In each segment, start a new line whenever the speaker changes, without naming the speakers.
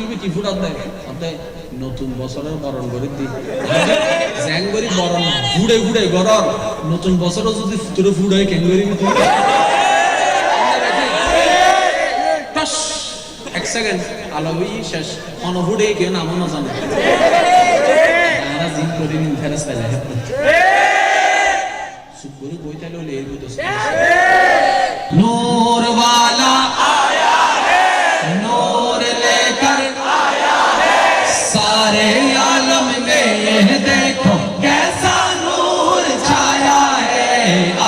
তুই কি ফুটাত দেয় আপনি নতুন বছরের বরণ করে দি জ্যাঙ্গরি বরণ ঘুরে ঘুরে গরর নতুন বছরও যদি তোরে ফুড়াই কেন করি তুই এক সেকেন্ড আলোই শেষ অনভুড়ে কেউ নামও না জানে তারা জিন করে নিন ফেরাস তাই চুপ করে বই তাইলে হলে এই বুঝতে नूर वाला आया है नूर लेकर आया है सारे आलम में ये देखो कैसा नूर छाया है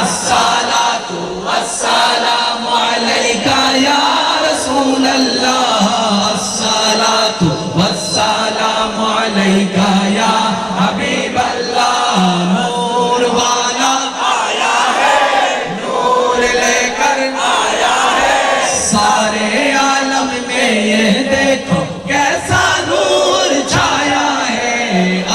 अस्सलातु वस्सलामु अलैका या रसूल अल्लाह अस्सलातु वस्सलामु अलैका या हबीब अल्लाह नूर वाला आया है नूर लेकर आया है सारे आलम में ये देखो कैसा नूर छाया है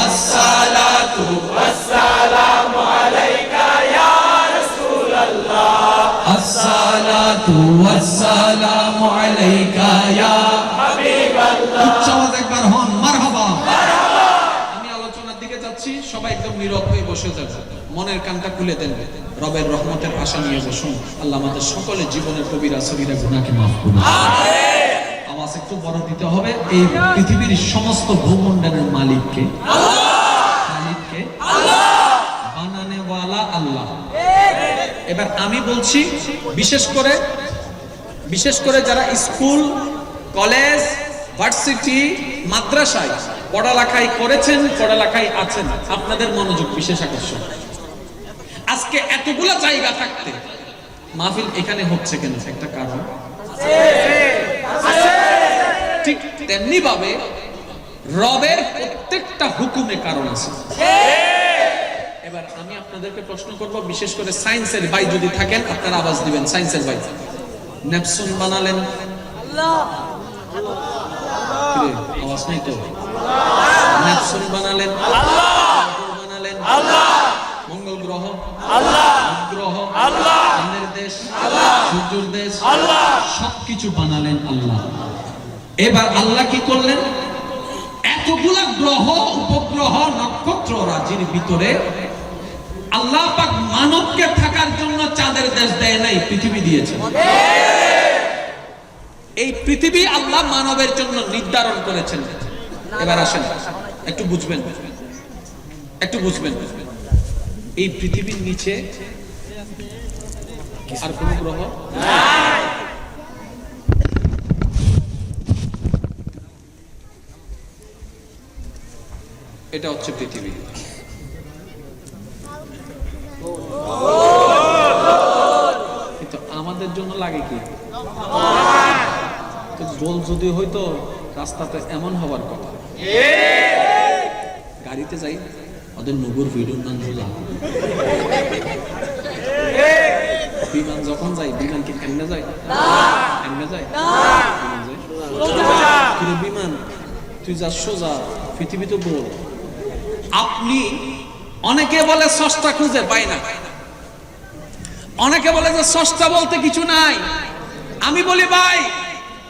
अस्सलातु वस्सलामु अलैका या रसूल अल्लाह अस्सलातु वस्सलामु अलैका या हबीब अल्लाह उच्च आवाज একবার হন মারহাবা মারহাবা আমি আলোচনার দিকে যাচ্ছি সবাই একদম নীরব হয়ে বসে যাবেন মনের কানটা খুলে দেন রবের রহমতের আশা নিয়ে বসুন আল্লাহ আমাদের সকলের জীবনের কবিরা সগীরা গুনাহকে maaf করুন আমিন আওয়াজ একটু বড় দিতে হবে এই পৃথিবীর সমস্ত ভূমণ্ডলের মালিককে আল্লাহ মালিককে আল্লাহ বানানে ওয়ালা আল্লাহ এবার আমি বলছি বিশেষ করে যারা স্কুল কলেজ ভার্সিটি মাদ্রাসায় পড়ালেখাই করেছেন পড়ালেখায় আছেন আপনাদের মনোযোগ বিশেষ আকর্ষণ আজকে এতগুলা জায়গা থাকতে মাহফিল এখানে হচ্ছে কেন একটা কারণ আছে ঠিক তেমনি ভাবে রবের প্রত্যেকটা হুকুমে কারণ আছে এবার আমি আপনাদেরকে প্রশ্ন করব বিশেষ করে সায়েন্সের ভাই যদি থাকেন আপনারা আওয়াজ দিবেন সায়েন্সের ভাই নেপসুন বানালেন আল্লাহ আওয়াজ নাই তো নেপসুন বানালেন আল্লাহ বানালেন আল্লাহ মঙ্গল গ্রহ আল্লাহ গ্রহ আল্লাহ চাঁদের দেশ আল্লাহ সূর্যের দেশ আল্লাহ সবকিছু বানালেন আল্লাহ এবার আল্লাহ কি করলেন এতগুলা গ্রহ উপগ্রহ নক্ষত্র রাজির ভিতরে আল্লাহ পাক মানবকে থাকার জন্য চাঁদের দেশ দেয় নাই পৃথিবী দিয়েছেন এই পৃথিবী আল্লাহ মানবের জন্য নির্ধারণ করেছেন এবার আসেন একটু বুঝবেন এই পৃথিবীর নিচে আর কোন গ্রহ নাই এটা হচ্ছে পৃথিবী কিন্তু আমাদের জন্য লাগে কি তো গোল যদি হইতো রাস্তাতে এমন হওয়ার কথা গাড়িতে যাই ওদের নগর ভিডিওর নাম রোজা বিমান যখন যাই বিমান কি এমনে যায় বিমান তুই যা সোজা পৃথিবী তো গোল আপনি অনেকে বলে স্রষ্টা খুঁজে পায় না অনেকে বলে যে স্রষ্টা বলতে কিছু নাই আমি বলি ভাই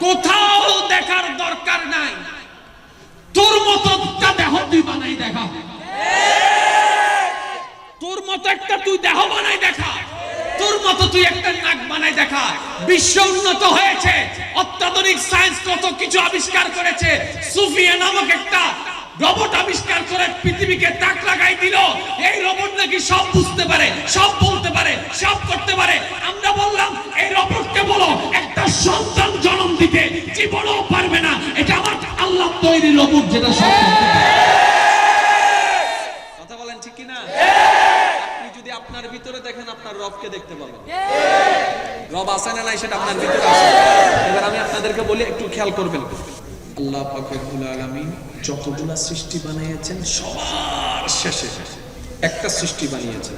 কোথাও দেখার দরকার নাই তোর মতো একটা দেহ তুই বানাই দেখা তোর মতো একটা তুই দেহ বানাই দেখা তোর মতো তুই একটা নাক বানাই দেখা বিশ্ব উন্নত হয়েছে অত্যাধুনিক সায়েন্স কত কিছু আবিষ্কার করেছে সুফিয়া নামক একটা রোবট আবিষ্কার করে পৃথিবীকে তাক লাগাই দিল এই রোবট নাকি সব বুঝতে পারে সব বলতে পারে সব করতে পারে আমরা বললাম এই রোবটকে বলো একটা সন্তান জন্ম দিতে জীবনও পারবে না এটা আমার আল্লাহ তৈরি রোবট যেটা সব করতে পারে কথা বলেন ঠিক কি না আপনি যদি আপনার ভিতরে দেখেন আপনার রবকে দেখতে পাবেন রব আছে না নাই সেটা আপনার ভিতরে আছে এবার আমি আপনাদেরকে বলি একটু খেয়াল করবেন আল্লাহ পাক রব্বুল আলামিন যতগুলা সৃষ্টি বানিয়েছেন সবার শেষে একটা সৃষ্টি বানিয়েছেন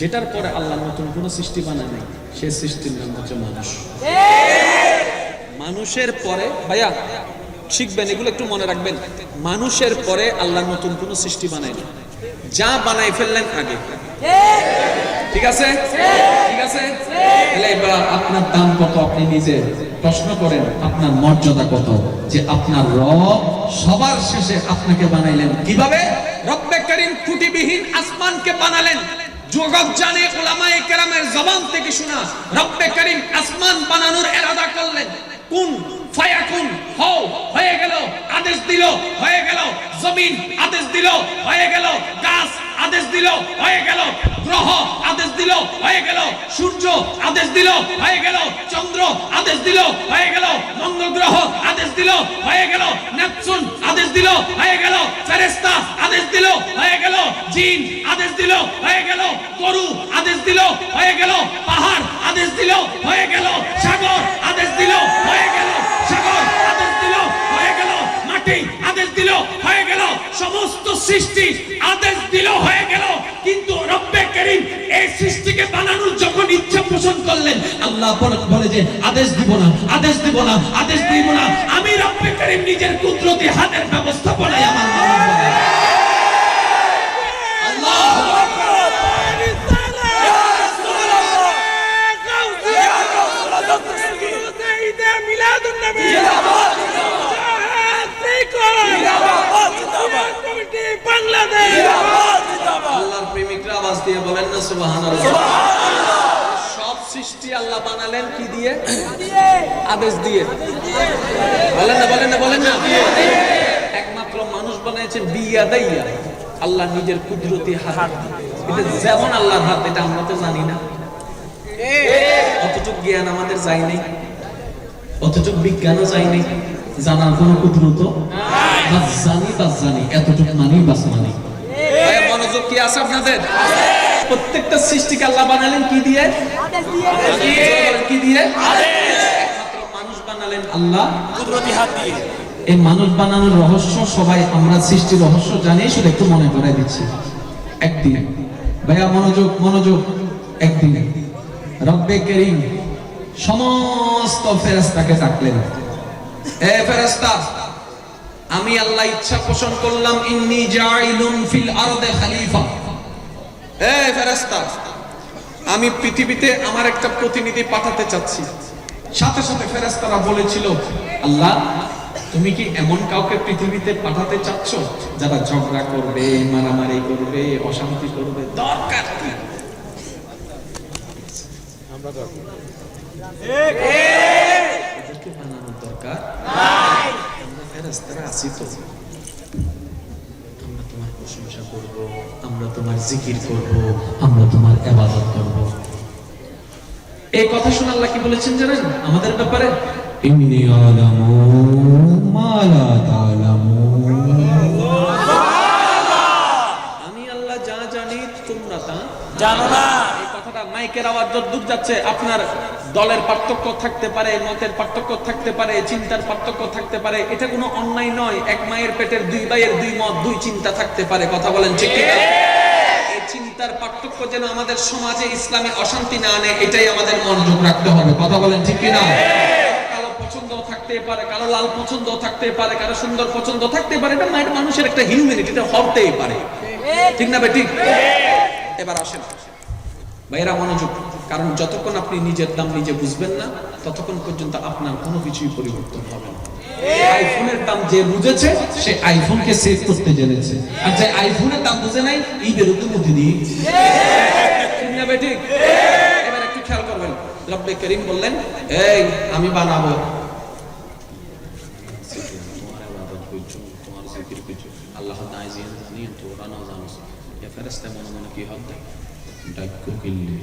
যেটার পরে আল্লাহ নতুন কোনো সৃষ্টি বানায় নাই সেই সৃষ্টির নাম হচ্ছে মানুষ মানুষের পরে ভাইয়া শিখবেন এগুলো একটু মনে রাখবেন মানুষের পরে আল্লাহ নতুন কোনো সৃষ্টি বানায় না যা বানাই ফেললেন আগে ঠিক আছে তাহলে এবার আপনার দাম কত আপনি নিজে প্রশ্ন করেন আপনার মর্যাদা কত, যে আপনার রব সবার শেষে আপনাকে বানাইলেন কিভাবে? রব্বে করিম ত্রুটিবিহীন আসমানকে বানালেন। জগৎ জানে, উলামায়ে কেরামের জবান থেকে শোনা, রব্বে করিম আসমান বানানোর ইরাদা করলেন। কুন ফায়াকুন, হও, হয়ে গেল, আদেশ দিল, হয়ে গেল। জমিন আদেশ দিল, হয়ে গেল। গাছ আদেশ দিল, হয়ে গেল। গ্রহ আদেশ দিল, হয়ে গেল। সূর্য আদেশ দিল, হয়ে গেল। চন্দ্র আদেশ দিল, হয়ে গেল। মঙ্গল গ্রহ আদেশ দিল, হয়ে গেল। নেপচুন আদেশ দিল, হয়ে গেল। ফেরেশতা আদেশ দিল, হয়ে গেল। জিন আদেশ দিল, হয়ে গেল। গরু আদেশ দিল, হয়ে গেল। পাহাড় আদেশ দিল, হয়ে গেল। সাগর আদেশ দিল, হয়ে গেল। সাগর আদেশ দিল, হয়ে গেল। মাটি আদেশ দিল, হয়ে গেল। সমস্ত সৃষ্টি আদেশ দিল, হয়ে গেল। কিন্তু রব্বে করিম এই সৃষ্টিকে বানানোর যখন ইচ্ছা পোষণ করলেন, আল্লাহ বলে যে আদেশ দিব না, আদেশ দিব না, আদেশ দিব না, আমি রব্বে করিম নিজের কুদরতি হাতের ব্যবস্থাপনায় আমার মালিক বলে। আল্লাহু আকবার। আল্লাহর প্রেমিকরা আওয়াজ দিয়ে বলেন না সুবহানাল্লাহ। সব সৃষ্টি আল্লাহ বানালেন কি দিয়ে? আদেশ দিয়ে। বলেন না, বলেন না, বলেন না। একমাত্র মানুষ বানাইছেন বিয়াদাইয়া, আল্লাহ নিজের কুদরতি হাত। এটা যেমন আল্লাহর হাত, এটা আমরা তো জানি না। অতটুকু জ্ঞান আমাদের যায় নাই, অতটুকু বিজ্ঞানও যায় নাই, জানার কোনো কুদরত বাস জানি এতটুকু মানি, বাস মানি। মনোযোগ কি আছে আপনাদের? প্রত্যেকটা সৃষ্টিকে আল্লাহ বানালেন কি দিয়ে? কি দিয়ে? একমাত্র মানুষ বানালেন আল্লাহ কুদরতি হাত দিয়ে। এই মানুষ বানানোর রহস্য সবাই আমরা সৃষ্টির রহস্য জানি, শুধু একটু মনে করাই দিচ্ছি। একদিন ভাইয়া মনোযোগ, মনোযোগ, একদিন রব্বে করিম সমস্ত ফেরেশতাকে ডাকলেন, এ ফেরেশতা, আমি আল্লাহ ইচ্ছা পোষণ করলাম, ইন্নী জাইলুন ফিল আরদে খলিফা। এ ফেরেশতা, আমি পৃথিবীতে আমার একটা প্রতিনিধি পাঠাতে চাচ্ছি। সাথে সাথে ফেরেশতারা বলেছিল, আল্লাহ তুমি কি এমন কাউকে পৃথিবীতে পাঠাতে চাচ্ছ যারা ঝগড়া করবে, মারামারি করবে, অশান্তি করবে? দরকার কি? আমরা এদেরকে বানানোর দরকার নাই। আমরা ফেরেশতারা আছি তো, আমরা তোমার প্রশংসা করব, আমরা তোমার জিকির করব, আমরা তোমার ইবাদত করব। এই কথা শুনে আল্লাহ কি বলেছেন জানেন আমাদের ব্যাপারে? ইন্নী আলামু মা লা তা'লামুন। আমি আল্লাহ যা জানি তোমরা তা জানো না। এই কথাটা মাইকের আওয়াজ যতদূর যাচ্ছে, আপনার দলের পার্থক্য থাকতে পারে, মতের পার্থক্য থাকতে পারে, চিন্তার পার্থক্য থাকতে পারে, এটা কোনো অন্যায় নয়। এক মায়ের পেটের দুই ভাইয়ের দুই মত, দুই চিন্তা থাকতে পারে। কথা বলেন ঠিক কি না? এই চিন্তার পার্থক্য যেন আমাদের সমাজে ইসলামে অশান্তি না আনে, এটাই আমাদের মনোযোগ রাখতে হবে। কথা বলেন ঠিক কি না? কালো পছন্দ থাকতে পারে, কালো লাল পছন্দ থাকতে পারে, কারো সুন্দর পছন্দ থাকতে পারে, এটা মানুষের একটা হিউম্যানিটি, এটা হতেই পারে। ঠিক না ভাই? ঠিক। এবার আসেন ভাইরা, মনোযোগ, কারণ যতক্ষণ আপনি নিজের দাম নিজে বুঝবেন না, ততক্ষণ পর্যন্ত আপনার কোনো কিছুই পরিবর্তন হবে না। আইফোনের দাম যে বুঝেছে সে আইফোনকে সেভ করতে জেনেছে, আর যে আইফোনের দাম বুঝে নাই এই বিরুদ্ধে মুক্তি দিয়ে। ঠিক না ভাই? ঠিক। এবার একটু খেয়াল করবেন, রব্বে করিম বললেন, এই আমি বানাবো, তোমার জিকির কিছু আল্লাহ নাইজিন জানি তোরা না জানোস। এ ফেরেশতা মনে মনে কি হবে? ডাক্কু কিল্লি।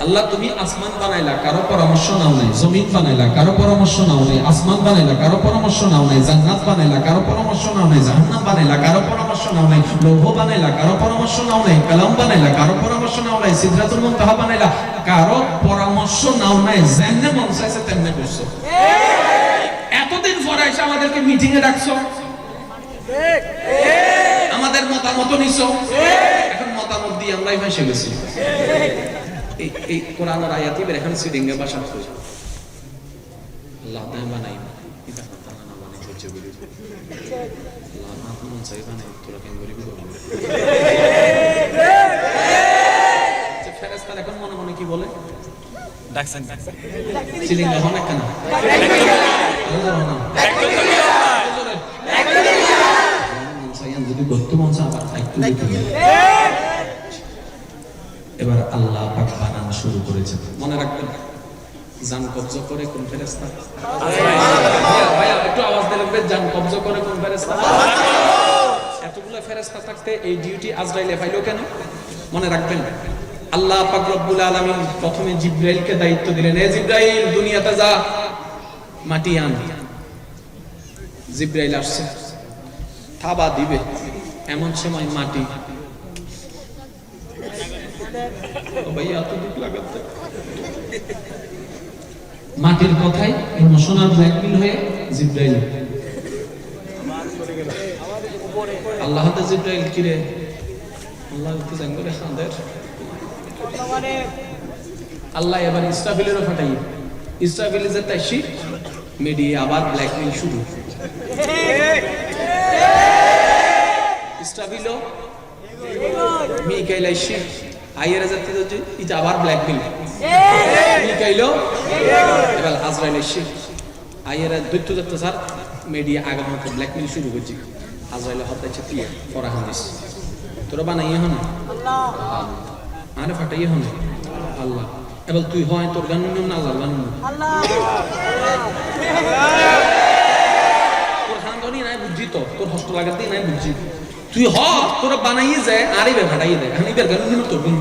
আল্লাহ তুমি আসমান বানাইলা, কারো পরামর্শ নাও নাই। জমিন বানাইলা, কারো পরামর্শ নাও নাই। আসমান বানাইলা, কারো পরামর্শ নাও নাই। জান্নাত বানাইলা, কারো পরামর্শ নাও নাই। জাহান্নাম বানাইলা, কারো পরামর্শ নাও নাই। লৌহ বানাইলা, কারো পরামর্শ নাও নাই। কালাম বানাইলা, কারো পরামর্শ নাও নাই। সিদরাতুল মুনতাহা বানাইলা, কারো পরামর্শ নাও নাই। যেমনে মন চাইছে তেমনে করছো। এতদিন পরে এসে আমাদেরকে মিটিং এ ডাকছো, আমাদের মতামত নিছো, এখন মতামত দিয়ে আমরাই ভেসে গেছি। এই কোরআনের আয়াতই বের এখন সিডিংয়ে ভাষা কই আল্লাহ তাআলা বানাই এটা তারা না বানাই হচ্ছে বলি আল্লাহ না কোন চাই বানাই তোরা কেন গরিব বলি। যে ফেরেশতা এখন মনে মনে কি বলে? সিলিং এখন কেন যদি করতে মন চায় আবার একটু এবার আল্লাহ পাক বানানো শুরু করেছে। মনে রাখবেন জান কবজ করে কোন ফেরেশতা? ভাইয়া একটু আওয়াজ দিলেন, জান কবজ করে কোন ফেরেশতা? এতগুলো ফেরেশতা থাকতে এই ডিউটি আজরাইলে পাইলো কেন? মনে রাখবেন আল্লাহ পাক রব্বুল আলামিন প্রথমে জিবরাইলকে দায়িত্ব দিলেন, এ জিবরাইল দুনিয়াতে যা, মাটি আন। জিবরাইল আসছে, থাবা দিবে, এমন সময় মাটি ভাইয়া এত দুঃখ লাগাতে মাটির কথাই ইমোশনাল ব্ল্যাকমেল হয়ে জিবরাইল আল্লাহ হাতে জিবরাইল কিরে আল্লাহ তো জাঙ্গলে হাঁদের আল্লাহ এবার ইসরাফিলেরও ফাটাই, ইসরাফিল যে তাইছি মিডিয়া আবার ব্ল্যাকমেল শুরু। ইসরাফিলও মিকাইল আইছি আইয়ের জাতি যে এটা আবার ব্ল্যাকমেল, মিকাইলও এবার আজরাইল আইছি আইয়ের দৈত্য দত্ত স্যার মিডিয়া আগের মতো ব্ল্যাকমেল শুরু করছি। আজরাইল হতাইছে দিয়ে ফরাহান দিস তোরা বানাইয়ে হন আরে ফাটাইয়ে হন আল্লাহ। এবার তুই হয় তোর গান না আল্লাহর গান তোর হাঙ্গনি নাই বুঝছি, তো তোর হস্ত লাগাতেই নাই বুঝছি, তুই হ তোরা বানাইয়ে যায় আরে বে ফাটাইয়ে দেয় হানিবার গান নিল তোর গান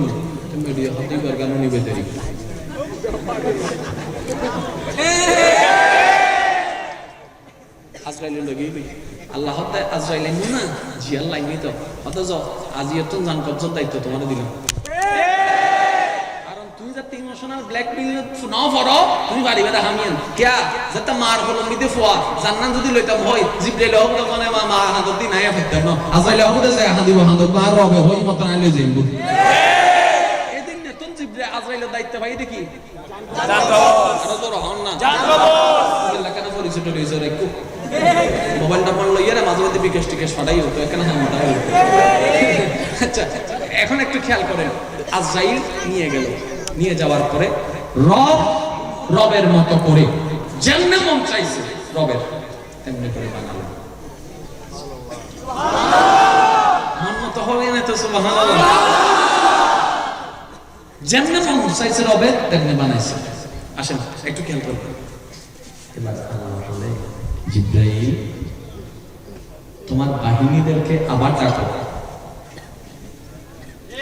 মিডিয়া হতাইবার গান নিবে দেরি আজরাইলের লগেই আল্লাহ হতে আজরাইলেন না জি আল্লাহ তো অথচ আজি এত জান কবজের দায়িত্ব তোমার দিলাম। কারণ তুই যাতে ইমোশনাল ব্ল্যাকমেইল না করো তুমি পারিবে না হামিয়ান কিয়া যাতে মার হলো মিদে ফোয়া জান্নাত যদি লইতাম হয় জিবরাইল হোক তখন মা হাঁদত দি নাই ফেলতাম না আজরাইল হোক দে যায় হাঁদিব হাঁদত মার রবে হই মত না লই যাইব এদিন নে তুই জিবরাইল আজরাইলের দায়িত্ব ভাই দেখি জান কবজ আর তোর হন না জান কবজ আল্লাহ কেন পরিচয় লইছ রে কো মোবাইলটা পড়লো ইয়ারে মাঝে মাঝে বিকেশ টিকেশ ফাটাই হতো এখানে হামটা হতো। আচ্ছা এখন একটু খেয়াল করেন, আজরাইল নিয়ে গেল, নিয়ে যাওয়ার পরে রবের মতো করে যেমনে মন চাইছে রবের তেমনি করে বানালো। মন মতো হবে না তো সুবহানাল্লাহ, যেমনে মন চাইছে রবের তেমনি বানাইছে। আসেন একটু খেয়াল করুন, এবার আল্লাহ বলে জিবরাইল তোমার বাহিনীদেরকে আবার ডাকো,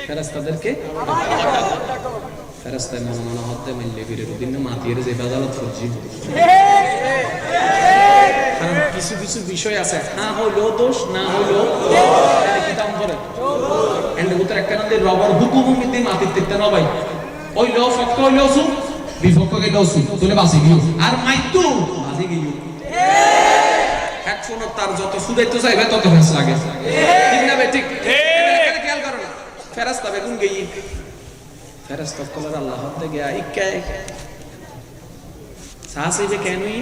ফেরেশতাদেরকে ফেরেশতায় মনে হতে মাইলে বীরের দিন মাতিয়ে যে বাজালত ফুজি। কারণ কিছু কিছু বিষয় আছে না হইলো দোষ না হইলো কি দাম করে এন্ড উত্তর একটা নদী রবার হুকুম মিতে মাতিতে দিতে না ভাই ওই লো ফক্ক হইলো সু বিপক্ষ গেলো সু তুলে বাসি গিয়ে আর মাইতু বাসি গিয়ে হেডফোন তার যত সুদাইতে চাইবে তত ফেস লাগে, ঠিক না ভাই? ঠিক এখানে খেয়াল করো না, ফেরেশতা বেগুন গই ফেরেশতা কলার আল্লাহ হতে গিয়া ইক্কায় সাহসে যে কেনই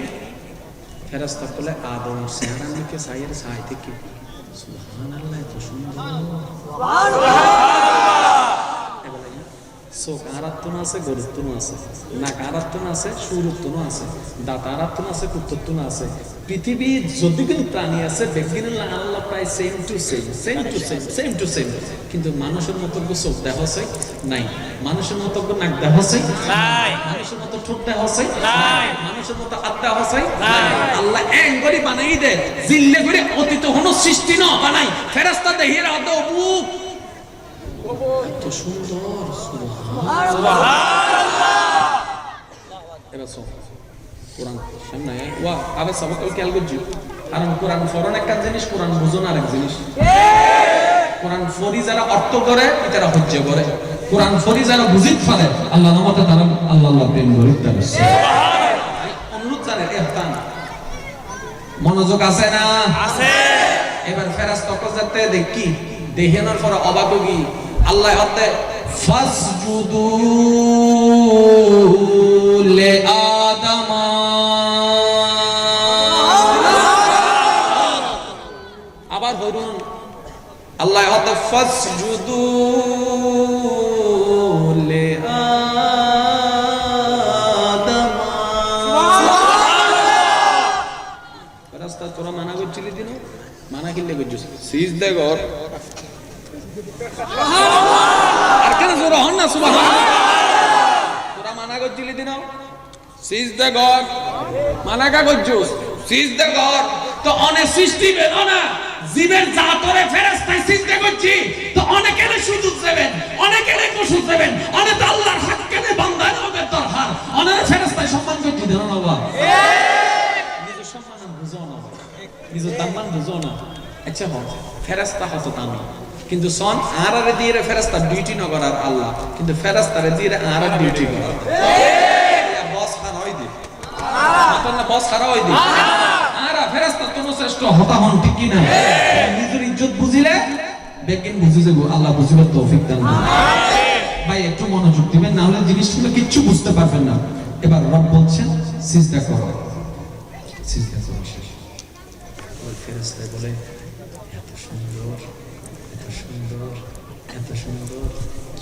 ফেরেশতা কলে আদম সেনানিকে সাইয়ের সাই থেকে সুবহানাল্লাহ এত সুন্দর চোখ আরাত্তন আছে গরুত্তন আছে, নাক আরাত্তন আছে সুরুত্তন আছে, দাঁত আরাত্তন আছে কুত্তন আছে। পৃথিবীর যতগুলো প্রাণী আছে ব্যক্তিগুলো আল্লাহ প্রায় সেম টু সেম, কিন্তু মানুষের মতো চোখ দেখা হচ্ছে নাই, মানুষের মতো নাক দেখা হচ্ছে নাই, মানুষের মতো ঠোঁট দেখা হচ্ছে নাই, মানুষের মতো হাত দেখা হচ্ছে নাই। আল্লাহ এক করে বানাই দেয় জিল্লে করে অতীত হনো সৃষ্টি ন বানাই ফেরেশতা দেহির আদো বুক এত সুন্দর সুবহানাল্লাহ। এবার সব কোরআন সামনে ওয়া আবে সবক খেয়াল করছি, কারণ কোরআন ফরন একটা জিনিস, কোরআন বুঝন আরেক জিনিস। কোরআন ফরি যারা অর্থ করে তারা হজ্জ করে, কোরআন ফরি যারা বুঝিত ফেলে আল্লাহ নামতে তারা আল্লাহ প্রেম করে তারা সুবহানাল্লাহ। অনুরোধ জানেন ইহতান মনোযোগ আছে না? আছে। এবার ফেরেশতা যাতে দেখি দেহেনার পর অবাক হই আল্লাহ হতে ফাসজুদু লি আদম, আবার বলুন আল্লাহ হতে ফাসজুদু লি
তোরা মানা করছিলি দিন মানা কিনলে করছিস সিজদা কর আর কেন জোরে হন না সুবহানাল্লাহ তোরা মানা করছিলি দিন সিজদা কর মানা কা করছিস সিজদা কর তো অনেক সৃষ্টি বেরো না জীবের জাতরে ফেরেশতায় সিজদা করছি তো অনেকের সুযোগ দেবেন অনেকের কুসুদ দেবেন অনেক আল্লাহর হককে বান্দার হবে দরকার অনেক ফেরেশতায় সম্মান করছি দেন না বাবা নিজের সম্মান বুঝো না নিজের সম্মান বুঝো না আচ্ছা হন ফেরেশতা হতো আমি কিন্তু সন আরারে দিয়ে ফেরেশতা ডিউটি ন করার আল্লাহ কিন্তু ফেরেশতারে দিয়ে আরার ডিউটি করার বস খান হই দি মাতন না বস খারা হই দি আরা ফেরেশতা তুমি শ্রেষ্ঠ হতা হন ঠিক কি না নিজের ইজ্জত বুঝিলে বেকিন বুঝি যাবো আল্লাহ বুঝিবার তৌফিক দান করুন ভাই একটু মনোযোগ দিবেন না হলে জিনিসগুলো কিচ্ছু বুঝতে পারবেন না এবার রব বলছেন সিজদা করো সিজদা করো শেষ ওই ফেরেশতা বলে এত সুন্দর এত সুন্দর এত সুন্দর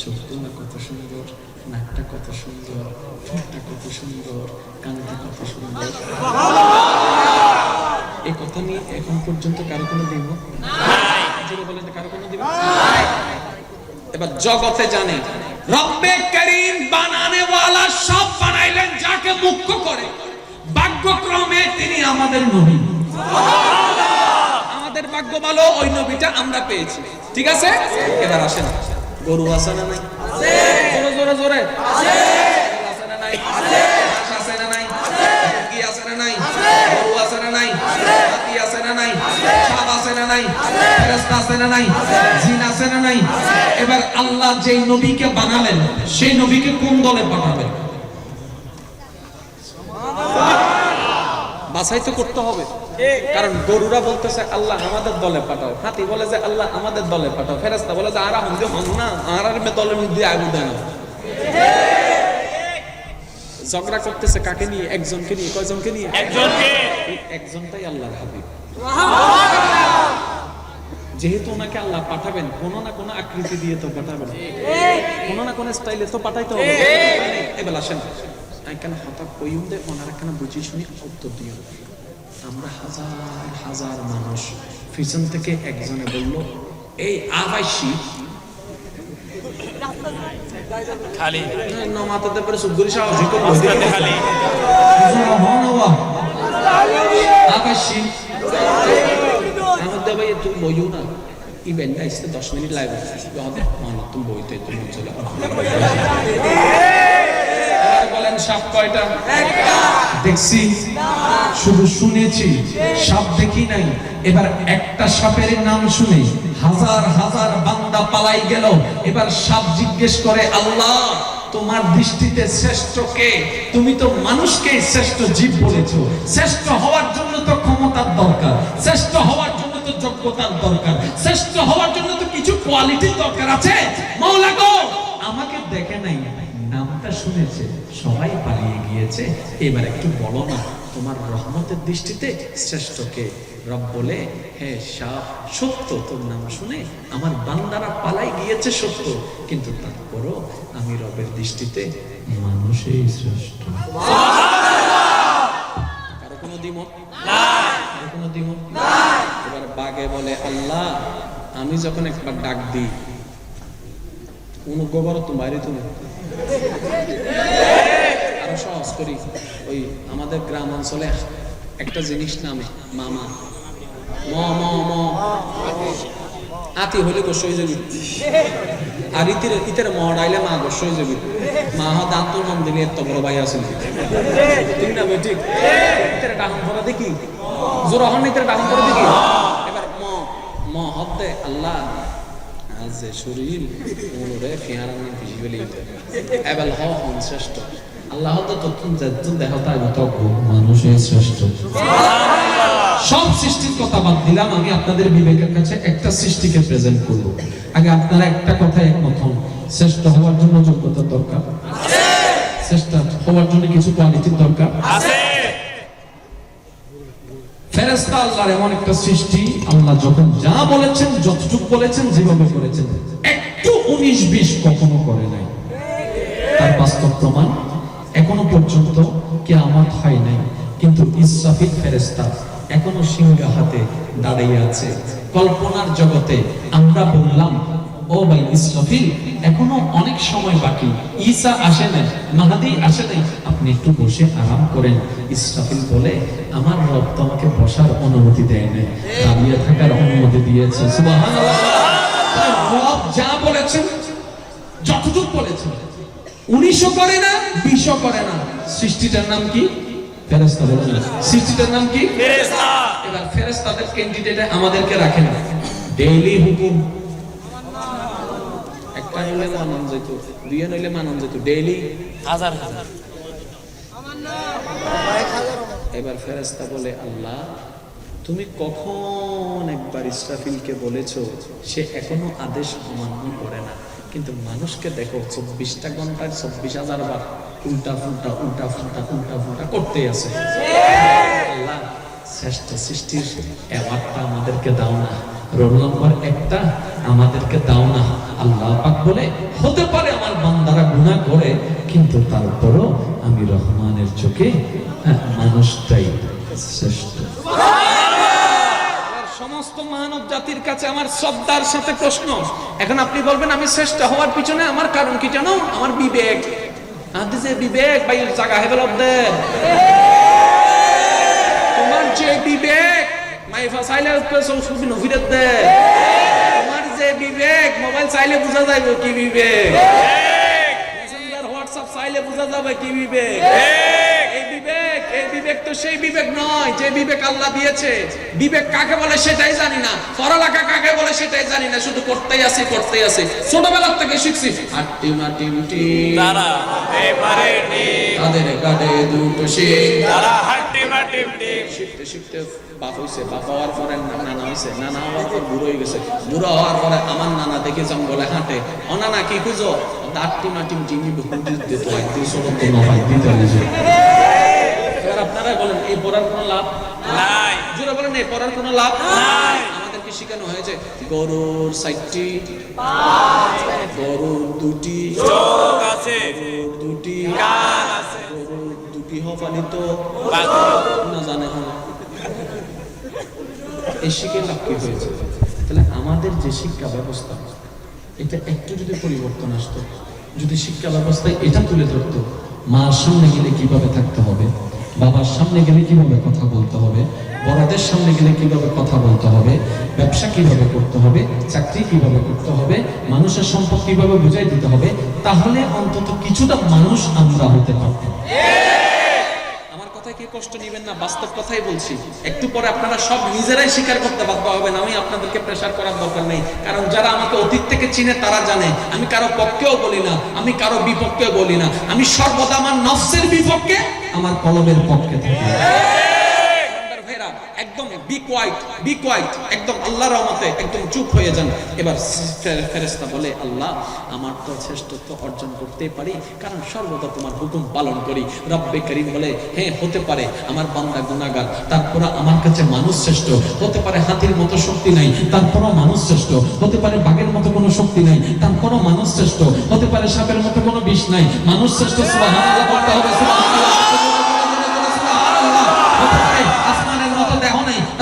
চোখগুলো কত সুন্দর নাকটা কত সুন্দর ঠোঁটটা কত সুন্দর কানটা কত সুন্দর এই কথা নিয়ে এখন পর্যন্ত কারো কোনো দিব নাই বলেন কারো কোনো দিব এবার জগতে জানে রব্বে করিম বানানে ওয়ালা সব বানাইলেন যাকে মুখ্য করে ভাগ্যক্রমে তিনি আমাদের নবী আমাদের ভাগ্য ভালো ওই নবীটা আমরা পেয়েছি ঠিক আছে এবার আসেন গরু আছে না নাই আছে জোরে জোরে জোরে আছে আছে না নাই আছে আছে না নাই কি আছে না নাই গরু আছে না নাই হাতি আছে না নাই সাপ আছে না নাই ফেরেশতা আছে না নাই জিন আছে না নাই এবার আল্লাহ যেই নবীকে বানালেন সেই নবীকে কোন দলে পাঠাবেন বাছাই তো করতে হবে কারণ গরুরা বলতেছে আল্লাহ আমাদের দলে পাঠাও হাতি বলে যে আল্লাহ আমাদের দলে পাঠাও ফেরেশতা বলে যে আরা হন না আরার মে দলের মধ্যে আগুন দেন ঝগড়া করতেছে কাকে নিয়ে একজনকে নিয়ে কয়জনকে নিয়ে একজনকে একজনটাই আল্লাহর হাবিব যেহেতু ওনাকে আল্লাহ পাঠাবেন কোনো না কোনো আকৃতি দিয়ে তো পাঠাবেন কোনো না কোনো স্টাইলে তো পাঠাইতে হবে এবার আসেন কেন হঠাৎ কইম দে ওনারা কেন বুঝি শুনি উত্তর দিও আমরা হাজার হাজার মানুষ পিছন থেকে একজনে বলল এই আবাসী খালি নমাতে পরে সুগুরি সাহস করব খালি আবাসী আমাদের ভাই তুমি বইও না ইভেন্ট আসতে 10 মিনিট লাগবে তুমি বইতে তুমি চলে বলেন সাপ কয়টা একটা দেখছি শুধু শুনেছি সাপ দেখি নাই এবার একটা সাপের নাম শুনে হাজার হাজার বান্দা পালাই গেল এবার সাপ জিজ্ঞেস করে আল্লাহ তোমার দৃষ্টিতে শ্রেষ্ঠ কে তুমি তো মানুষকে শ্রেষ্ঠ জীব বলেছো শ্রেষ্ঠ হওয়ার জন্য তো ক্ষমতার দরকার শ্রেষ্ঠ হওয়ার জন্য তো যোগ্যতার দরকার শ্রেষ্ঠ হওয়ার জন্য তো কিছু কোয়ালিটির দরকার আছে মাওলা গো আমাকে দেখে নাই নামটা শুনেছে সবাই পালিয়ে গিয়েছে এবার একটু বলো না তোমার রহমতের দৃষ্টিতে শ্রেষ্ঠ কে রব বলে হে শাহ সত্য তোর নাম শুনে আমার বান্দারা পালাই গিয়েছে সত্য কিন্তু তারপরও আমি রবের দৃষ্টিতে মানুষই শ্রেষ্ঠ কারো কোনো দ্বিমত নাই কারো কোনো দ্বিমত নাই এবার বাগে বলে আল্লাহ আমি যখন একবার ডাক দিই কোন গোবর তো বাইরে তুমি আরো সহজ করি ওই আমাদের গ্রাম অঞ্চলে একটা জিনিস নামে মামা ম ম ম আতি হলে গোস হয়ে যাবি আর ইতের মডাইলে মা গোস হয়ে যাবি মা হ দাঁত নাম দিলে এত বড় ভাই আছেন ঠিক না ভাই ঠিক ইতের ডাহন করা দেখি জোর হন ইতের ডাহন করে দেখি এবার ম ম হদ্দে আল্লাহ যে শরীর মনোরে ফিয়ারানি ভিজুয়ালি এবাল হ হন শ্রেষ্ঠ আল্লাহ তো তখন যতন দেহতা মত মানুষের শ্রেষ্ঠ সুবহানাল্লাহ সব সৃষ্টির কথা বাদ দিলাম আমি আপনাদের বিবেকের কাছে একটা সৃষ্টিকে প্রেজেন্ট করব আগে আপনারা একটা কথা একমত হন শ্রেষ্ঠ হওয়ার জন্য যোগ্যতা দরকার আছে শ্রেষ্ঠ হওয়ার জন্য কিছু কোয়ালিটির দরকার আছে ফেরেশতা আল্লাহর এমন একটা সৃষ্টি আল্লাহ যখন যা বলেছেন যতটুকু বলেছেন যেভাবে করেছেন একটু 19-20 কখনো করে নাই তার বাস্তব প্রমাণ এখনো পর্যন্ত কিয়ামত হয় নাই কিন্তু ইসরাফিল ফেরেশতা
এখনো সিংহা হাতে দাঁড়িয়ে আছে। কল্পনার জগতে আমরা বললাম, ও ভাই ইসরাফিল, এখনো অনেক সময় বাকি, ঈসা আসে নাই, মাহদী আসে নাই, আপনি একটু বসে আরাম করেন। ইসরাফিল বলে, আমার রব তোমাকে বসার অনুমতি দেয় নাই, দাঁড়িয়ে থাকার অনুমতি দিয়েছে। সুবহানাল্লাহ। রব যা বলেছেন, যতটুকু বলেছেন, 19ও করে না, 20ও করে না। সৃষ্টিটার নাম কি? ফেরেশতা। বলেন, সৃষ্টিটার নাম কি? ফেরেশতা। এবার ফেরেশতাদের ক্যান্ডিডেটে আমাদেরকে রাখেন। ডেইলি হুকুম, একটা হইলে মানন যেত, দুই হইলে মানন যেত, ডেইলি হাজার হাজার। এবার ফেরেশতা বলে, আল্লাহ তুমি কখন একবার ইসরাফিলকে বলেছো, সে এখনো আদেশ অমান্য করে না, কিন্তু মানুষকে দেখো 24টা ঘন্টায় 24,000 বার উল্টা ফুল্টা উল্টা ফুল্টা উল্টা ফুল্টা করতে আছে। আল্লাহ শ্রেষ্ঠ সৃষ্টির অ্যাওয়ার্ডটা আমাদেরকে দাও না, রোল নম্বর 1টা আমাদেরকে দাও না। আল্লাহ পাক বলে, হতে পারে আমার বান্দারা গুনাহ করে, কিন্তু তারপরও আমি রহমানের চোখে মানুষটাই শ্রেষ্ঠ। সমস্ত মানব জাতির কাছে আমার শ্রদ্ধার সাথে প্রশ্ন, এখন আপনি বলবেন আমি শ্রেষ্ঠ হওয়ার পিছনে আমার কারণ কি জানো? আমার বিবেক। আদি যে বিবেক ভাই জায়গা হেবেল দেন, তোমার যে বিবেক মাইফা চাইলে ছবি নভিরত দে, তোমার যে বিবেক মোবাইল চাইলে বোঝা যাবে কি বিবেক, মেসেঞ্জার হোয়াটসঅ্যাপ চাইলে বোঝা যাবে কি বিবেক। এই বিবেক তো সেই বিবেক নয় যে বিবেক আল্লাহ দিয়েছে। বিবেক কাকে বলে সেটাই জানি না, পড়ালেখা কাকে বলে সেটাই জানি না, শুধু করতেই আছি করতেই আছি। ছোটবেলা থেকে শিখছি হাট্টি মাটি মুটি তারা এবারে নি তাদের গাড়ে দুটো শিখ তারা হাট্টি মাটি মুটি। শিখতে শিখতে বাপ হইছে, বাপ হওয়ার পরে নানা হইছে, নানা হওয়ার পর বুড়ো হয়ে গেছে, বুড়ো হওয়ার পরে আমার নানা দেখে জঙ্গলে হাঁটে, ও নানা কি খুঁজো? হাট্টি মাটি মুটি দিতে হয় 200 দিতে আপনারা বলেন এই পড়ার কোনো লাভ নাই? জোরে বলেন এই পড়ার কোনো লাভ নাই। আমাদেরকে শেখানো হয়েছে গরুর 4টি গরুর 2টি চোখ আছে, গরুর 2টি কান আছে, গরুর 2টি হফালিত না জানে হয়। এই শিখে লাভ কি হয়েছে? তাহলে আমাদের যে শিক্ষা ব্যবস্থা, এটা একটু যদি পরিবর্তন আসতো, যদি শিক্ষা ব্যবস্থায় এটা তুলে ধরতো, মার সামনে গেলে কিভাবে থাকতে হবে, বাবার সামনে গেলে কিভাবে কথা বলতে হবে, বড়দের সামনে গেলে কিভাবে কথা বলতে হবে, ব্যবসা কিভাবে করতে হবে, চাকরি কিভাবে করতে হবে, মানুষের সম্পদ কিভাবে বুঝাই দিতে হবে, তাহলে অন্তত কিছুটা মানুষ আমরা হতে পারতাম। আমার কথায় কি কষ্ট নেবেন না, বাস্তব কথাই বলছি। একটু পরে আপনারা সব নিজেরাই স্বীকার করতে বাধ্য হবেন, আমি আপনাদেরকে প্রেসার করার দরকার নেই। কারণ যারা আমাকে অতীত থেকে চিনে তারা জানে আমি কারো পক্ষেও বলি না, আমি কারো বিপক্ষেও বলি না, আমি সর্বদা আমার নফসের বিপক্ষে, আমার কলমের পক্ষে থাকি। একদম বি কোয়াইট, একদম আল্লাহর রহমতে একদম চুপ হয়ে যান। এবার ফেরেশতা বলে, আল্লাহ আমার তো শ্রেষ্ঠত্ব অর্জন করতে পারি কারণ সর্বদা তোমার হুকুম পালন করি। রব্বে করিম বলে, হ্যাঁ হতে পারে আমার বান্দা গুনাহগার, তারপর আমার কাছে মানুষ শ্রেষ্ঠ। হতে পারে হাতির মতো শক্তি নাই, তারপরও মানুষ শ্রেষ্ঠ। হতে পারে বাঘের মতো কোনো শক্তি নাই, তারপরও মানুষ শ্রেষ্ঠ। হতে পারে সাপের মতো কোনো বিষ নাই, মানুষ শ্রেষ্ঠ। সুবহানাল্লাহ বলতে হবে, সুবহানাল্লাহ।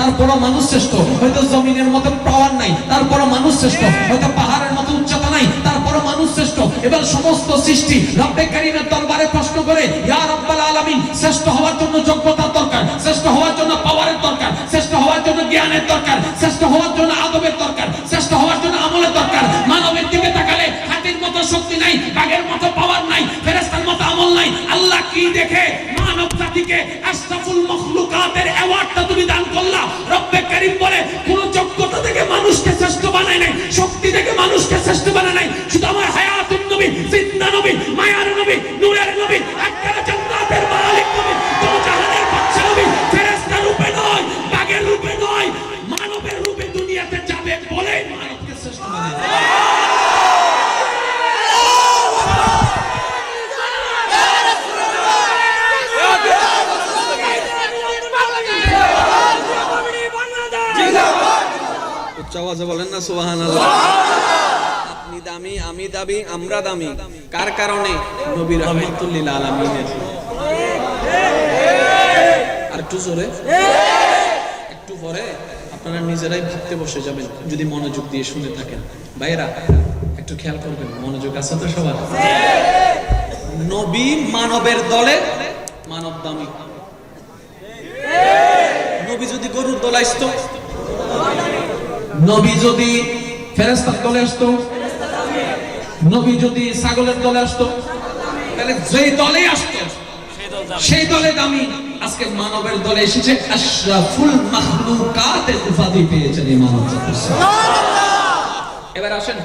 তারপরও মানুষ শ্রেষ্ঠ। হয়তো জমিনের মতো পাওয়ার নাই, তারপরও মানুষ শ্রেষ্ঠ। হয়তো পাহাড়ের মতো উচ্চতা নাই, তারপরও মানুষ শ্রেষ্ঠ। এবার সমস্ত সৃষ্টি রব্বে কারীমের দরবারে প্রশ্ন করে, ইয়া রাব্বাল আলামিন, শ্রেষ্ঠ হওয়ার জন্য যোগ্যতার দরকার, শ্রেষ্ঠ হওয়ার জন্য পাওয়ারের দরকার, শ্রেষ্ঠ হওয়ার জন্য জ্ঞানের দরকার, শ্রেষ্ঠ হওয়ার জন্য আদবের দরকার, শ্রেষ্ঠ হওয়ার জন্য আমলের দরকার। মানবের দিকে তাকালে হাতির মতো শক্তি নাই, বাঘের মতো পাওয়ার নাই, ফেরেশতার মতো আমল নাই। আল্লাহ কি দেখে মানব জাতিকে আশরাফুল মাখলুকাতের অ্যাওয়ার্ডটা তুমি দান করলা। রব্বে কারীম বলে, কোন যোগ্যতা থেকে মানুষকে শ্রেষ্ঠ বানায় নাই, শক্তি থেকে মানুষকে শ্রেষ্ঠ বানায় নাই, শুধু আমার হায়াতুন নবী, জিন্দা নবী, মায়ার নবী, নূরের নবী, একবারে জান্নাতের মালিক নবী, দোজাহানের বাদশা নবী, ফেরেশতা রূপে নয়, বাঘের রূপে নয়, মানবের রূপে দুনিয়াতে যাবে বলে মানবকে শ্রেষ্ঠ বানায়। আওয়াজে বলেন না সুবহানাল্লাহ। আপনি দামি, আমি দামি, আমরা দামি কার কারণে? নবী রাহমাতুল লিল আলামিনের। আর একটু জোরে,
পরে আপনারা নিজেরাই ভাবতে বসে যাবেন যদি মনোযোগ দিয়ে শুনে থাকেন। ভাইয়েরা একটু খেয়াল করবেন, মনোযোগ আছে তো সবার? নবী মানবের দলে মানব দামি। নবী যদি গরুর দলে আসতো,
নবী যদি ফেরেশতার দলে আসতো, নবী যদি ছাগলের দলে আসতো,
তাহলে যেই দলে আসতো সেই দলে দামি।
আজকে মানবের দলে এসেছে, আশরাফুল মাখলুকাতের উপাধি পেয়েছেন এই মানব জাতি।
এবার আসেন,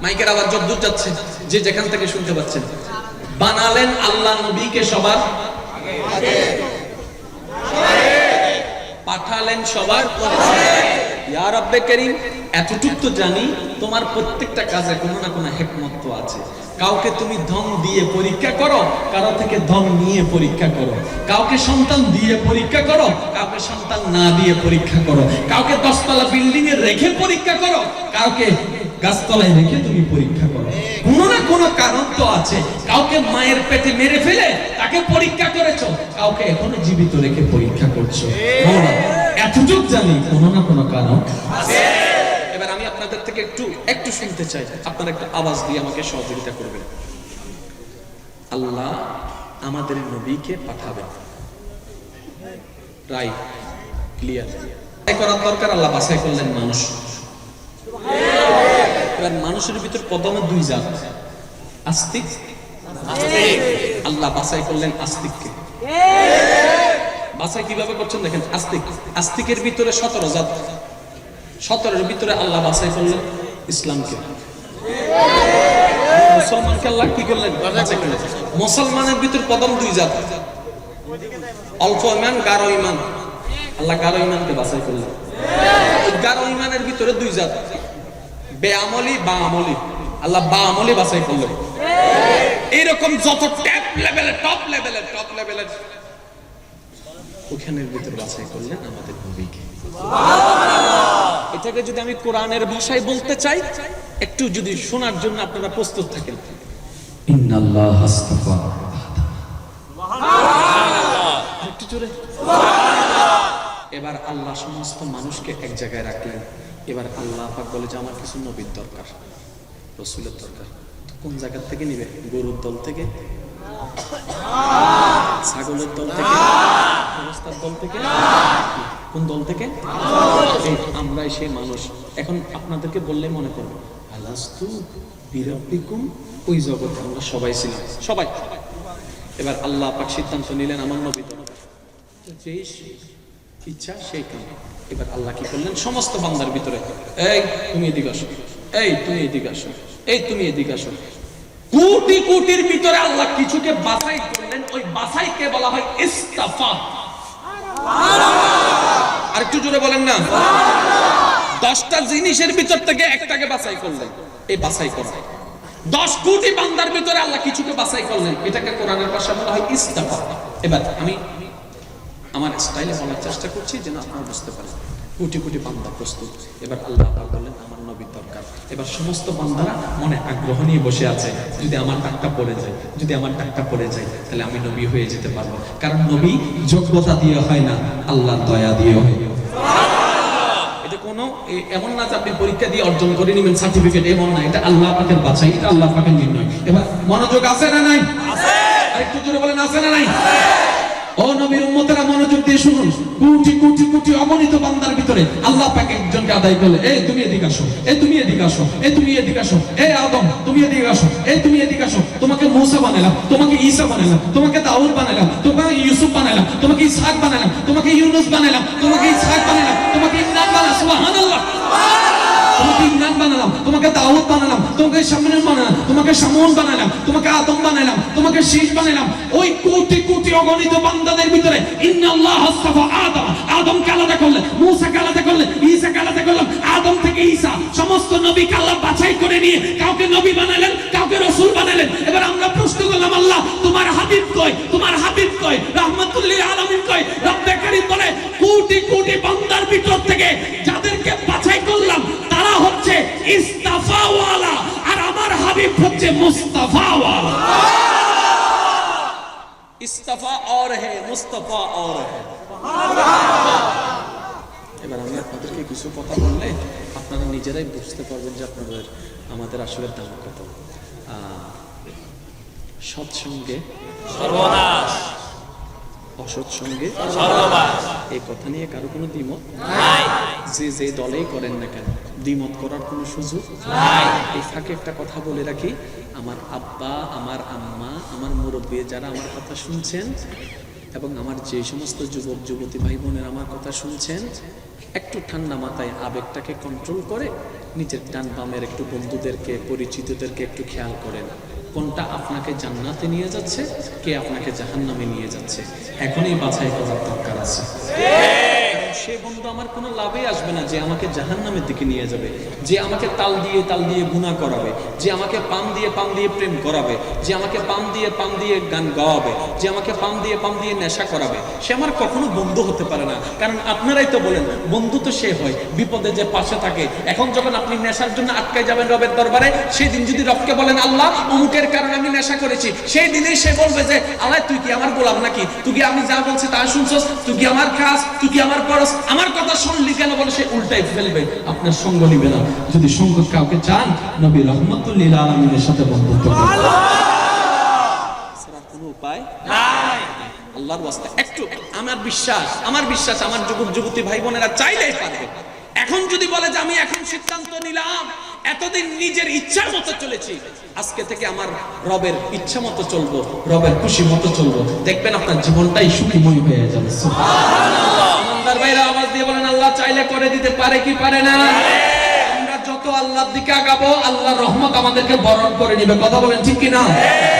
মাইকের আওয়াজ যদ্দূর যাচ্ছে যে যেখান থেকে শুনতে পাচ্ছেন, বানালেন আল্লাহ নবীকে সবার আগে, পাঠালেন সবার ইয়া রব্বে করিম। এতটুক তো জানি তোমার প্রত্যেকটা কাজে কোনো না কোনো হিকমত তো আছে। কাউকে তুমি ধন দিয়ে পরীক্ষা করো, কারো থেকে ধন নিয়ে পরীক্ষা করো। কাউকে সন্তান দিয়ে পরীক্ষা করো, কাউকে সন্তান না দিয়ে পরীক্ষা করো। কাউকে 10 তলা বিল্ডিং এ রেখে পরীক্ষা করো, কাউকে
গাছতলায় রেখে তুমি পরীক্ষা করো।
কোনো না কোনো কারণ তো আছে। কাউকে মায়ের পেটে মেরে ফেলে তাকে পরীক্ষা করেছো, কাউকে এখনো জীবিত রেখে পরীক্ষা করছো।
এতটুক জানি কোনো না কোনো কারণ
আছে। এবার আমি আপনাদের থেকে একটু শুনতে চাই, আপনারা একটা আওয়াজ দিয়ে আমাকে সহযোগিতা করবেন। আল্লাহ আমাদের নবীকে পাঠাবেন, রাইট, ক্লিয়ার। এই করার দরকার, আল্লাহ বাছাই করলেন মানুষ। এবার মানুষের ভিতর প্রথমে 2 জাত, আস্তিক, আল্লাহ বাছাই করলেন আস্তিককে। বাছাই কিভাবে করছেন দেখেন, আস্তিকের ভিতরে 17 জাত, 17-এর ভিতরে আল্লাহ বাছাই করলেন ইসলামকে। মুসলমানকে আল্লাহ কি করলেন? বাছাই করলেন। মুসলমানের ভিতর প্রথম 2 জাত, অল্প ঈমান, গাঢ় ঈমান। আল্লাহ গাঢ় ঈমানকে বাছাই করলেন। গাঢ় ঈমানের ভিতরে 2 জাত, বেআমলি, বা আমলি। আল্লাহ বা আমলি বাছাই করলেন। এইরকম যত টপ লেভেলের ওখানের ভিতরে বাছাই করলেন আমাদের নবীকে। এটাকে যদি আমি কোরআনের ভাষায় বলতে চাই, একটু যদি শোনার জন্য আপনারা প্রস্তুত থাকেন।
ইন্নাল্লাহ আস্তাফা,
একটু জোরে। এবার আল্লাহ সমস্ত মানুষকে এক জায়গায় রাখলেন। এবার আল্লাহ পাক বলে যে আমার কিছু নবীর দরকার, রাসূলের দরকার। কোন জায়গা থেকে নিবে? গরুর দল থেকে, ছাগলের দল থেকে, ফেরেশতার দল থেকে, কোন দল থেকে? আমরাই সেই মানুষ। এখন আপনাদেরকে বললে মনে করবো আলাস্তু বিরাব্বিকুম, ওই জগতে আমরা সবাই ছিলাম, সবাই। এবার আল্লাহ পাক সিদ্ধান্ত নিলেন আমার নবী দরকার, যেই ইচ্ছা সেই কাম। এবার আল্লাহ কি করলেন? সমস্ত বান্দার ভিতরে, এই তুমি এদিকে আসো, এই তুমি এদিকে আসো, এই তুমি এদিকে আসো। কোটি কোটির ভিতরে আল্লাহ কিছুকে বাছাই করলেন। ওই বাছাইকে বলা হয় ইস্তাফা। আর একটু জোরে বলেন না। 10টা জিনিসের ভিতর থেকে একটাকে বাছাই করলেন, এই বাছাই করা। 10 কোটি বান্দার ভিতরে আল্লাহ কিছুকে বাছাই করলেন, এটাকে কোরআনের ভাষায় বলা হয় ইস্তাফা। এবার আমি আমার স্টাইলে বলার চেষ্টা করছি যেন আপনারা বুঝতে পারেন। কোটি কোটি বান্দা প্রস্তুত। এবার আল্লাহ বললেন আমার নবীর দরকার। এবার সমস্ত বান্দারা মনে আগ্রহ নিয়ে বসে আছে, যদি আমার ডাকটা পড়ে যায়, যদি আমার ডাকটা পড়ে যায়, তাহলে আমি নবী হয়ে যেতে পারবো। কারণ নবী যোগ্যতা দিয়ে হয় না, আল্লাহর দয়া দিয়ে হয়। এটা কোনো এমন না যে আপনি পরীক্ষা দিয়ে অর্জন করে নেবেন সার্টিফিকেট, এমন না। এটা আল্লাহ পাকের বাছাই, এটা আল্লাহ পাকের নির্ণয়। এবার মনোযোগ আছে না নাই? আছে। আরেকটু জোরে বলেন, আছে না নাই? ও নবীর উম্মতেরা মনোযোগ দিয়ে শুনুন। কোটি কোটি কোটি অগণিত বান্দার ভিতরে আল্লাহ পাক একজনকে আদায় করলে, এই তুমি এদিকে আসো, এই তুমি এদিকে আসো, এই তুমি এদিকে আসো, এই আদম তুমি এদিকে আসো, এই তুমি এদিকে আসো। তোমাকে মূসা বানালাম, তোমাকে ঈসা বানালাম, তোমাকে দাউদ বানালাম, তোমাকে ইউসুফ বানালাম, তোমাকে ইসহাক বানালাম, তোমাকে ইউনুস বানালাম, তোমাকে ইসহাক বানালাম, তোমাকে ইমরান বানালাম। সুবহানাল্লাহ। তোমাকে ইমরান বানালাম, তোমাকে দাউদ বানালাম, তোমাকে শামুন বানালাম, তোমাকে শামুন বানালাম, তোমাকে আদম বানালাম, তোমাকে শীষ বানালাম। ওই কোটি কোটি অগণিত বান্দাদের ভিতরে ইন্নাল্লাহ আস্তাফা আদম, আদমকে আলাদা করলেন, মূসাকে আলাদা করলেন, ঈসাকে আলাদা করলেন। আদম থেকে ঈসা সমস্ত নবীকে আল্লাহ বাছাই করে নিয়ে কাউকে নবী বানালেন, কাউকে রাসূল বানালেন। এবার আমরা প্রশ্ন করলাম, আল্লাহ তোমার হাবিব কই? তোমার হাবিব কই? রাহমাতুল লিল আলামিন কই? রব্বে কারীম বলে কোটি কোটি বান্দার ভিতর থেকে যাদেরকে বাছাই করলাম তারা হচ্ছে ইস্তাফাওয়ালা, আর আমার হাবিব হচ্ছে মুস্তাফাওয়ালা। ইস্তাফা और है, मुस्तफा और है। এবার কিছু কথা বললে আপনারা নিজেরাই বুঝতে পারবেন যে আপনাদের আমাদের আসলে দাম কত। সৎসঙ্গে
সর্বনাশ,
অসৎসঙ্গে
সর্বনাশ।
এই কথা নিয়ে কারো কোনো দ্বিমত
নাই,
যে দলেই করেন না কেন, দ্বিমত করার কোনো সুযোগ
নাই।
এই ফাঁকে একটা কথা বলে রাখি, আমার আব্বা, আমার আম্মা, আমার মুরব্বী যারা আমার কথা শুনছেন এবং আমার যে সমস্ত যুবক যুবতী ভাই বোনের আমার কথা শুনছেন, একটু ঠান্ডা মাথায় আবেগটাকে কন্ট্রোল করে নিজের ডান বামের একটু বন্ধুদেরকে, পরিচিতদেরকে একটু খেয়াল করেন কোনটা আপনাকে জান্নাতে নিয়ে যাচ্ছে, কে আপনাকে জাহান্নামে নিয়ে যাচ্ছে, এখনই বাছাই করার দরকার আছে। সে বন্ধু আমার কোনো লাভে আসবে না যে আমাকে জাহান্নামের দিকে নিয়ে যাবে, যে আমাকে তাল দিয়ে গুনাহ করাবে, যে আমাকে পাম দিয়ে প্রেম করাবে, যে আমাকে পাম দিয়ে গান গাওয়াবে, যে আমাকে পাম দিয়ে নেশা করাবে, সে আমার কখনো বন্ধু হতে পারে না। কারণ আপনারাই তো বলেন বন্ধু তো সে হয় বিপদে যে পাশে থাকে। এখন যখন আপনি নেশার জন্য আটকায় যাবেন রবের দরবারে, সেই দিন যদি রবকে বলেন আল্লাহ অমুকের কারণে আমি নেশা করেছি, সেই দিনেই সে বলবে যে আল্লাহ তুই কি আমার গোলাম নাকি, তুই কি আমি যা বলছি তা শুনছস, তুই কি আমার খাস, তুই কি আমার পরস, আমার কথা শুনলি কেন বলে সে উল্টাই ফেলবে, আপনার সঙ্গ নিবে না। যদি সঙ্গ কাউকে চান, নবী রাহমাতুল লিল আলামিনের সাথে বন্ধুত্ব করুন, কোনো উপায়
নাই।
আল্লাহর ওয়াস্তে একটু আমার বিশ্বাস আমার যুবক যুবতী ভাই বোনেরা চাইলেই পারবে। এখন যদি বলে যে আমি এখন সিদ্ধান্ত নিলাম, এতদিন নিজের ইচ্ছার মতো চলেছি, আজকে থেকে আমার রবের ইচ্ছা মতো চলবো, রবের খুশি মতো চলবো, দেখবেন আপনার জীবনটাই সুখীময় হয়ে যাবে। সুবহানাল্লাহ। ইমানদার ভাইরা আওয়াজ দিয়ে বলেন আল্লাহ চাইলে করে দিতে পারে কি পারে না? আমরা যত আল্লাহর দিকে আগাবো, আল্লাহর রহমত আমাদেরকে বরণ করে নিবে। কথা বলেন ঠিক কি না?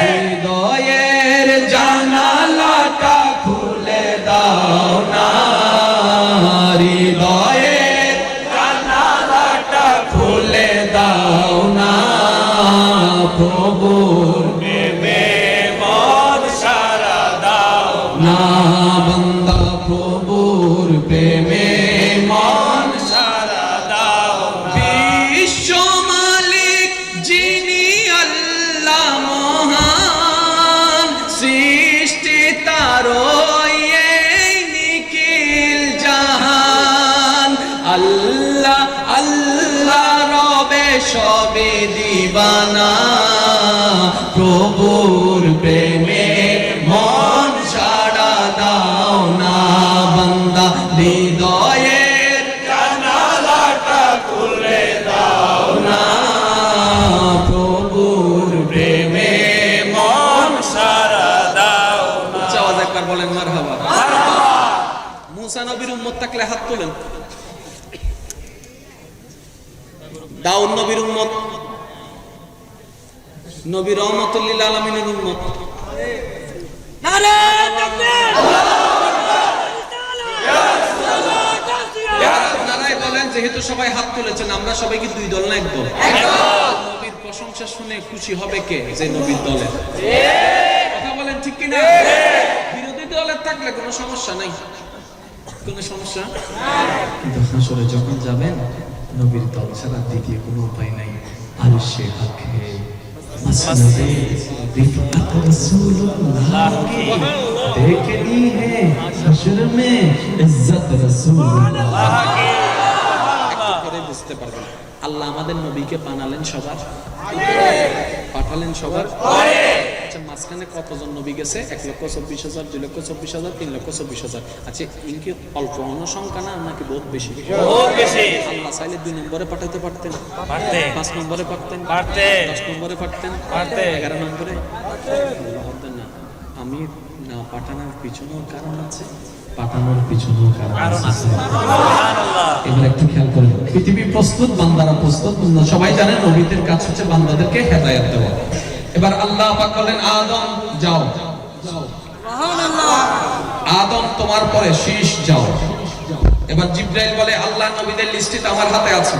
হৃদয়ের জানালাটা খুলে দাও না, হৃদয়ের জানালাটা খুলে দাও না, প্রভুর
প্রেমে মন সারা দাও
না, বান্দা প্রভুর প্রেমে মন
সারা দাও।
বিশ্ব মালিক যিনি আল্লাহ মহান, সৃষ্টি তারই এই নিখিল জাহান, আল্লাহ আল্লাহ রবে সবে দিবানা, প্রভুর প্রেমে মন ছাড়া দাও না, বান্দা হৃদয়ের
জানালাটা খুলে দাও
না, প্রভুর প্রেমে
মন সারা দাও।
উচ্চ আওয়াজ একবার বলেন মারহাবা। মুসা নবীর উম্মত থাকলে হাত তোলেন। দাউদ নবীর উম্মত, নবী রহমাতুল লিল আলামিনের উম্মত।
নারে তাকবীর,
আপনারাই বলেন, যেহেতু সবাই হাত তুলেছেন, আমরা সবাই কি দুই দল না এক দল? নবীর প্রশংসা শুনে খুশি হবে কে? যে নবীর দলের। কথা বলেন ঠিক কি না? বিরোধী দলের থাকলে কোনো সমস্যা নাই, কোনো সমস্যা কিন্তু হাসরে যখন যাবেন, নবীর দল ছাড়া দ্বিতীয় কোনো উপায় নাই। আরশে পাকে মাসনদে রিফাত রাসূলুল্লাহ কি দেখনি হে হাশর মে ইজ্জত রাসূলুল্লাহ কি। একটু করে বুঝতে পারবেন আল্লাহ আমাদের নবীকে বানালেন সবার, পাঠালেন সবার। আচ্ছা, মাঝখানে কতজন নবী গেছে? 1,24,000, 2,24,000, 3,24,000। আচ্ছা, ইনকি অল্প সংখ্যা না নাকি বহুত বেশি?
বহুত বেশি।
আল্লাহ চাইলে 2 নম্বরে পাঠাতে পারতেন,
পারতেন,
5 নম্বরে পারতেন,
পারতেন,
10 নম্বরে পারতেন,
পারতেন,
11 নম্বরে পারতেন না। আমি না পাঠানোর পিছনেও কারণ আছে, পাঠানোর পিছনেও কারণ আছে।
সুবহানাল্লাহ।
এবার একটু খেয়াল করেন, পৃথিবী প্রস্তুত, বান্দারা প্রস্তুত। সবাই জানেন নবীদের কাজ হচ্ছে বান্দাদেরকে হেদায়েত দেওয়া। এবার আল্লাহ পাক বলেন আদম যাও, আদম তোমার পরে শীষ যাও। এবার জিবরাইল বলে আল্লাহ নবীদের লিস্টটা আমার হাতে আছে,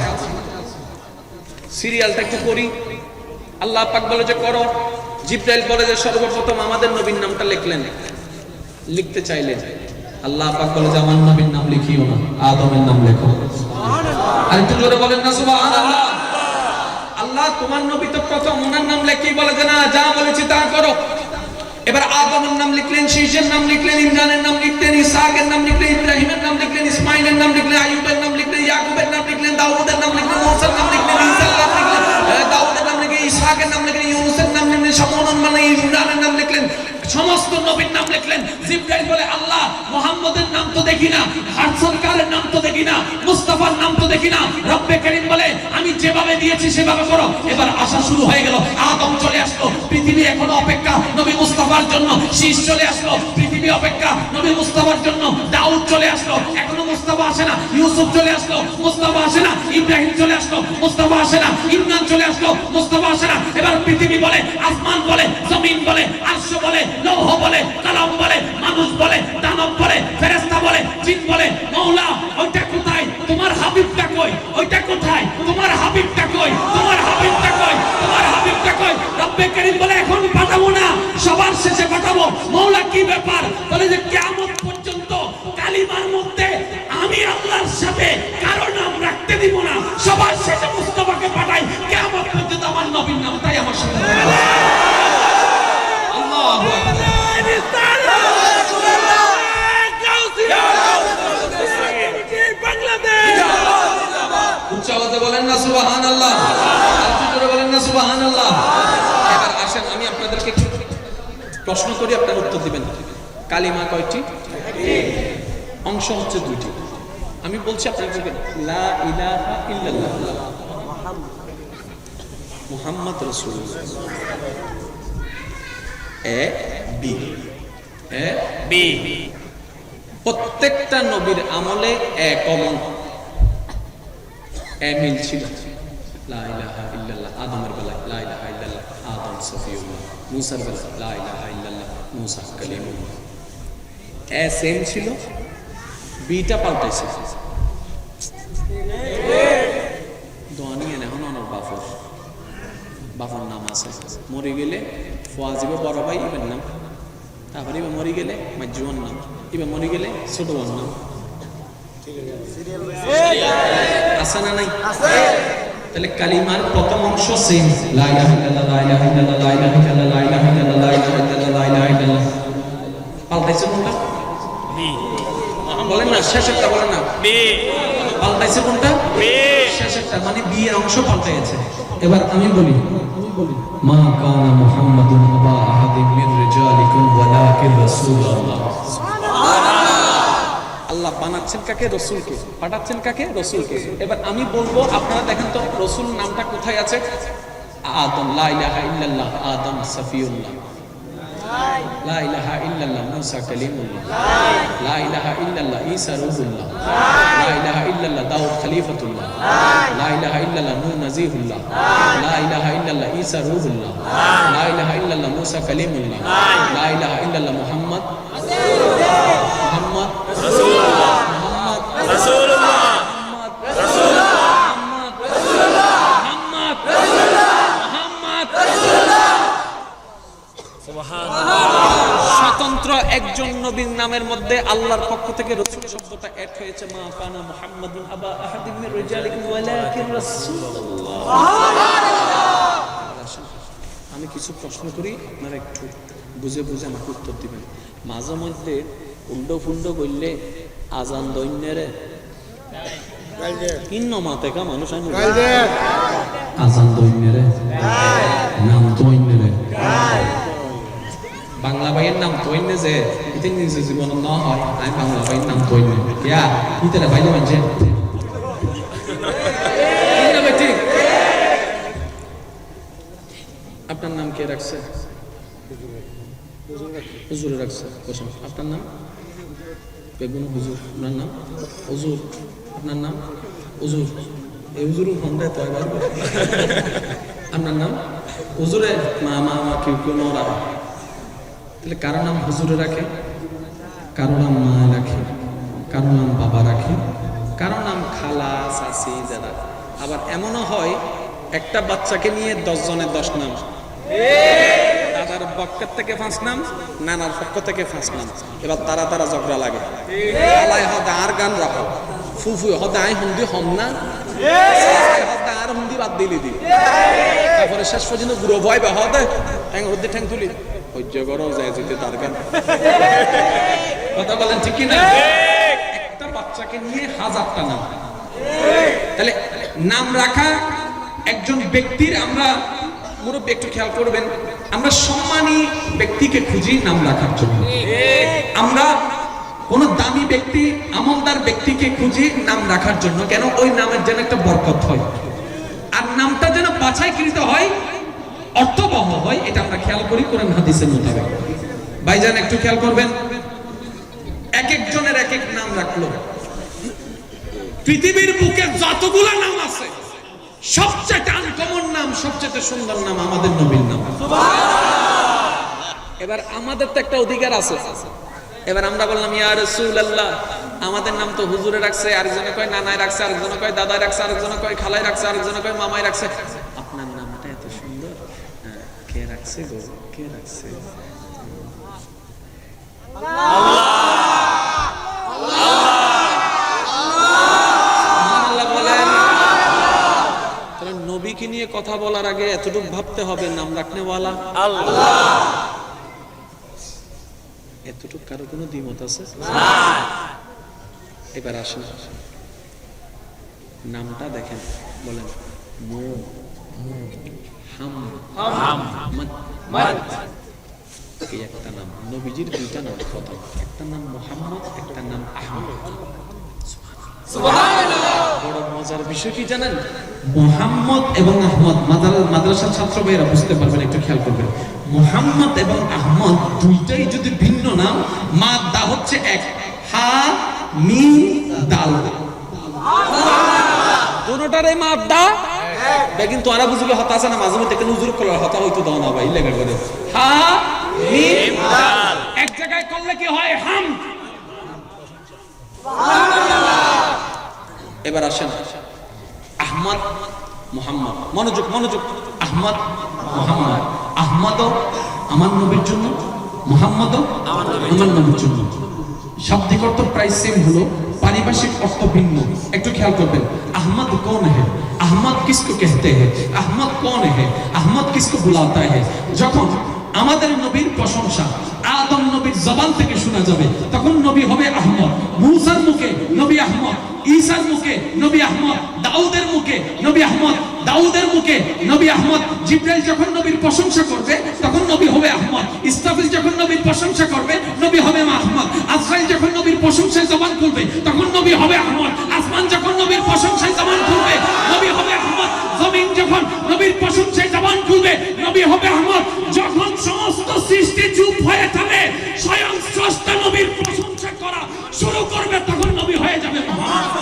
সিরিয়ালটা একটু করি। আল্লাহ পাক বলে যে করো। জিবরাইল বলে যে সর্বপ্রথম আমাদের নবীর নামটা লিখলেন, লিখতে চাইলেন। আল্লাহ পাক বলে যে আমার নবীর নাম লিখিও না, আদমের নাম লেখো। আর একটু জোরে বলেন না সুবহানাল্লাহ। আল্লাহ তোমার নবী তো প্রথম, ওনার নাম লেখি বলে যে না, যা বলেছি তা করো। এবার আদমের নাম লিখলেন, শীষের নাম লিখলেন, ইমরানের নাম লিখলেন, ইসহাকের নাম লিখলেন, ইব্রাহিমের নাম লিখলেন, ইসমাইলের নাম লিখলেন, আইয়ুবের নাম লিখলেন, ইয়াকুবের নাম দাউদের নাম লিখলেন, মূসার নাম লিখলেন, ঈসার নাম লিখলেন, দাউদের নাম লিখলেন, ইসহাকের নাম লিখলেন, ইউনুসের নাম লিখলেন, সমনন মানে ইমরানের নাম লিখলেন, সমস্ত নবীর নাম লিখলেন। জিবরাইল বলে আল্লাহ মুহাম্মদের নাম তো দেখি না, হার সরকারের নাম তো দেখি না, মুস্তাফার নাম তো দেখি না। রব্বে করিম বলে আমি যেভাবে দিয়েছি সেভাবে করো। এবার আসা শুরু হয়ে গেল, আদম চলে আসলো, পৃথিবী এখনো অপেক্ষা নবী মুস্তাফার জন্য। শীষ চলে আসলো, পৃথিবী অপেক্ষা নবী মুস্তাফার জন্য। দাউদ চলে আসলো, এখনো মুস্তাফা আসে না। ইউসুফ চলে আসলো, মুস্তাফা আসে না। ইব্রাহিম চলে আসলো, মুস্তাফা আসে না। ইমরান চলে আসলো, মুস্তাফা আসে না। এবার পৃথিবী বলে, আসমান বলে, জমিন বলে, আরশ বলে, লৌহ বলে, কলম বলে, মানুষ বলে, দানব বলে, ফেরেশতা বলে, জিন বলে, মওলা ওইটা কোথায়? তোমার হাবিবটা কই? ওইটা কোথায়? তোমার হাবিবটা কই? তোমার হাবিবটা কই? তোমার হাবিবটা কই? রব্বে করিম বলে এখন পাঠাবো না, সবার শেষে পাঠাবো। মওলা কি ব্যাপার? বলে যে কিয়ামত পর্যন্ত কালিমার মধ্যে আমি আল্লাহর সাথে কারো নাম রাখতে দিব না, সবার শেষে মুস্তাফাকে পাঠাই। কিয়ামত পর্যন্ত আমার নবীর নাম তাই আমার সাথে বলেন না সুবহানাল্লাহ, বলেন না সুবহানাল্লাহ। এবার আসেন আমি আপনাদেরকে একটু প্রশ্ন করি, আপনারা উত্তর দিবেন। কালিমা কয়টি? অংশ হচ্ছে দুইটি। আমি বলছি আপনারা বলবেন লা ইলাহা ইল্লাল্লাহ মুহাম্মদ রাসূলুল্লাহ। এ বি এ বি প্রত্যেকটা নবীর আমলে এ কমন, এ মিল ছিল। লা ইলাহা ইল্লাল্লাহ আদমের বেলায় লা ইলাহা ইল্লাল্লাহ আদম সফিউল্লাহ, মূসার বেলায় লা ইলাহা ইল্লাল্লাহ মূসা কালিমুল্লাহ। এ সেম ছিল, বিটা পাল্টাইছে। দোয়া নিয়ে এখন আমার বাফর নাম আছে, মরে গেলে ফোয়াজিবে বড় ভাই ইবেন নাম, তারপরে এবার মরে গেলে মাজ্জুয়ান নাম, এবার মরে গেলে ছোট বোন নাম। আছে না নাই? তাহলে কালিমার প্রথম অংশ সেম, লা ইলাহা ইল্লাল্লাহ লা ইলাহা ইল্লাল্লাহ লা ইলাহা ইল্লাল্লাহ লা ইলাহা ইল্লাল্লাহ লা ইলাহা ইল্লাল্লাহ লা ইলাহা ইল্লাল্লাহ। পাল্টাইছে কোনটা? বি। বলেন না, শেষেরটা বলেন না। বি। পাল্টাইছে কোনটা? বি। শেষেরটা মানে বি এর অংশ পাল্টাইছে। এবার আমি বলি মা কানা মুহাম্মাদুন আবা আহাদিন মিন রিজালিকুম ওয়ালাকিন রাসূলুল্লাহ। আল্লাহ বানাচ্ছেন কাকে? রসুলকে। পাঠাচ্ছেন কাকে? রসুলকে। এবার আমি বলবো, আপনারা দেখেন তো রসুল নামটা কোথায় আছে? আদম, লা ইলাহা ইল্লাল্লাহ আদম সফিউল্লাহ, লা ইলাহা ইল্লাল্লাহ মূসা কালিমুল্লাহ, লা ইলাহা ইল্লাল্লাহ ঈসা রূহুল্লাহ, লা ইলাহা ইল্লাল্লাহ দাউদ খলিফাতুল্লাহ, লা ইলাহা ইল্লাল্লাহ নূহ নাজিহুল্লাহ, লা ইলাহা ইল্লাল্লাহ ঈসা রূহুল্লাহ, লা ইলাহা ইল্লাল্লাহ মূসা কালিমুল্লাহ, লা ইলাহা ইল্লাল্লাহ মুহাম্মদ মুহাম্মদ রাসূলুল্লাহ, মুহাম্মদ রাসূলুল্লাহ, মুহাম্মদ রাসূলুল্লাহ, মুহাম্মদ রাসূলুল্লাহ, মুহাম্মদ রাসূলুল্লাহ, মুহাম্মদ রাসূলুল্লাহ। সুবহানাল্লাহ। স্বতন্ত্র একজন নবীর নামের মধ্যে আল্লাহর পক্ষ থেকে রাসূল শব্দটা অ্যাড হয়েছে। মা কানা মুহাম্মাদুন আবা আহাদিন মির রিজালিকুম ওয়ালাকিন রাসূলুল্লাহ। সুবহানাল্লাহ। আমি কিছু প্রশ্ন করি, আপনারা একটু বুঝে বুঝে আমাকে উত্তর দিবেন। মাঝে মধ্যে উল্টো ফুন্ডো করলে আজান দৈন্যরে কিন্ন মাতেকা মানুষ আজান দৈন্যরে নাম দৈন্যরে বাংলা ভাইয়ের নাম তৈন্য যে এটা নিজের জীবন না হয়। আমি বাংলা ভাইয়ের নাম তৈন্য ইয়া ইতারে ভাইলে মানছে ঠিক। আপনার নাম কে রাখছে? হুজুর রাখছে। আপনার নাম? বেগুন হুজুর। আপনার নাম? হুজুর। আপনার নাম? হুজুর। এই হুজুর ফোনটায় তো এবার আপনার নাম হুজুরে মা মা মা কেউ কেউ নরা। তাহলে কারো নাম হুজুরে রাখে, কারো নাম মা রাখে, কারো নাম বাবা রাখে, কারো নাম খালা চাচি দাদা। আবার এমনও হয় একটা বাচ্চাকে নিয়ে 10 জনের 10 নাম, দাদার পক্ষ থেকে 5 নাম, নানার পক্ষ থেকে 5 নাম। এবার তারা তারা ঝগড়া লাগে। আলাই হদা আর গান রাখো, ফুফু হদা আই হুন্দি হম না, হদা আর হুন্দি বাদ দিলি দি। তারপরে শেষ পর্যন্ত বুড়ো ভয় বা হদে ঠ্যাং হদ্দি ঠ্যাং তুলি সহ্য করো যায় যেতে তার গান। কথা বলেন ঠিক কি না? একটা বাচ্চাকে নিয়ে 1000টা নাম, তাহলে নাম রাখা একজন ব্যক্তির, আমরা মুরব্বী একটু খেয়াল করবেন, আমরা সম্মানী ব্যক্তিকে খুঁজি নাম রাখার জন্য। আমরা কোন দামি ব্যক্তি, আমলদার ব্যক্তিকে খুঁজি নাম রাখার জন্য। কেন? ওই নামের যেন একটা বরকত হয়, আর নামটা যেন বাছাইকৃত হয়, অর্থবহ হয়, এটা আমরা খেয়াল করি কোরআন হাদিসের মোতাবেক। ভাইজান একটু খেয়াল করবেন, এক একজনের এক এক নাম রাখলো। পৃথিবীর বুকে যতগুলো নাম আছে, সবচেয়ে আনকমন নাম, সবচেয়ে সুন্দর নাম আমাদের নবীর নাম। এবার আমাদের তো একটা অধিকার আছে। এবার আমরা বললাম ইয়া রাসূলুল্লাহ, আমাদের নাম তো হুজুরে রাখছে, আরেকজনে কয় নানায় রাখছে, আরেকজনে কয় দাদায় রাখছে, আরেকজনে কয় খালায় রাখছে, আরেকজনে কয় মামায় রাখছে। আপনার নামটা এত সুন্দর, কে রাখছে গো? কে রাখছে? নবীকে নিয়ে কথা বলার আগে এতটুকু ভাবতে হবে, নাম রাখনেওয়ালা আল্লাহ। এতটুকু কারো কোনো দ্বিমত আছে? এবার আসেন, নামটা দেখেন, বলেন এই একটা নাম। নবীজির দুইটা নাম, প্রথম একটা নাম মুহাম্মদ, একটা নাম আহমদ। বড় মজার বিষয় কি জানেন? মুহাম্মদ এবং আহমদ, মাদ্রাসার ছাত্র ভাইরা বুঝতে পারবেন, একটু খেয়াল করবেন। মুহাম্মদ এবং আহমদ দুইটাই যদি ভিন্ন নাম, মাদ্দা হচ্ছে এক, হা মিম দাল, দুটোটারই মাদ্দা কিন্তু আরা বুঝলে হতা আছে না, মাঝে মধ্যে কেন হুজুর করার হতা হয়তো দাও না ভাই, লেখা করে হা মিম দাল এক জায়গায় করলে কি হয়? হাম। এবার আসেন আহমদ মুহাম্মদ, মনোযোগ মনোযোগ, আহমদ মুহাম্মদ। আহমদও আমার নবীর জন্য, মুহাম্মদও আমার নবীর জন্য। শাব্দিক অর্থ প্রায় সেম হলো, পারিভাষিক অর্থ ভিন্ন। একটু খেয়াল করবেন, আহমদ कौन है, আহমদ किसको कहते हैं, আহমদ कौन है, আহমদ किसको बुलाता है। যখন আমাদের নবীর প্রশংসা আদম নবীর জবান থেকে শোনা যাবে, তখন নবী হবে আহমদ। মুসার মুখে নবী আহমদ, ঈসার মুখে নবী আহমদ, দাউদের মুখে নবী আহমদ, দাউদের মুখে নবী আহমদ। জিবরাইল যখন নবীর প্রশংসা করবে, তখন নবী হবে আহমদ। ইসরাফিল যখন নবীর প্রশংসা করবে, নবী হবে আহমদ। আজরাইল যখন নবীর প্রশংসায় জবান খুলবে, তখন নবী হবে আহমদ। আসমান যখন নবীর প্রশংসায় জবান খুলবে, নবী হবে আহমদ। জমিন যখন নবীর প্রশংসায় জবান খুলবে, নবী হবে আহমদ। যখন সমস্ত সৃষ্টি চুপ হয়ে যাবে, স্বয়ং স্রষ্টা নবীর প্রশংসা করা শুরু করবে, তখন নবী হয়ে যাবে মুহাম্মদ।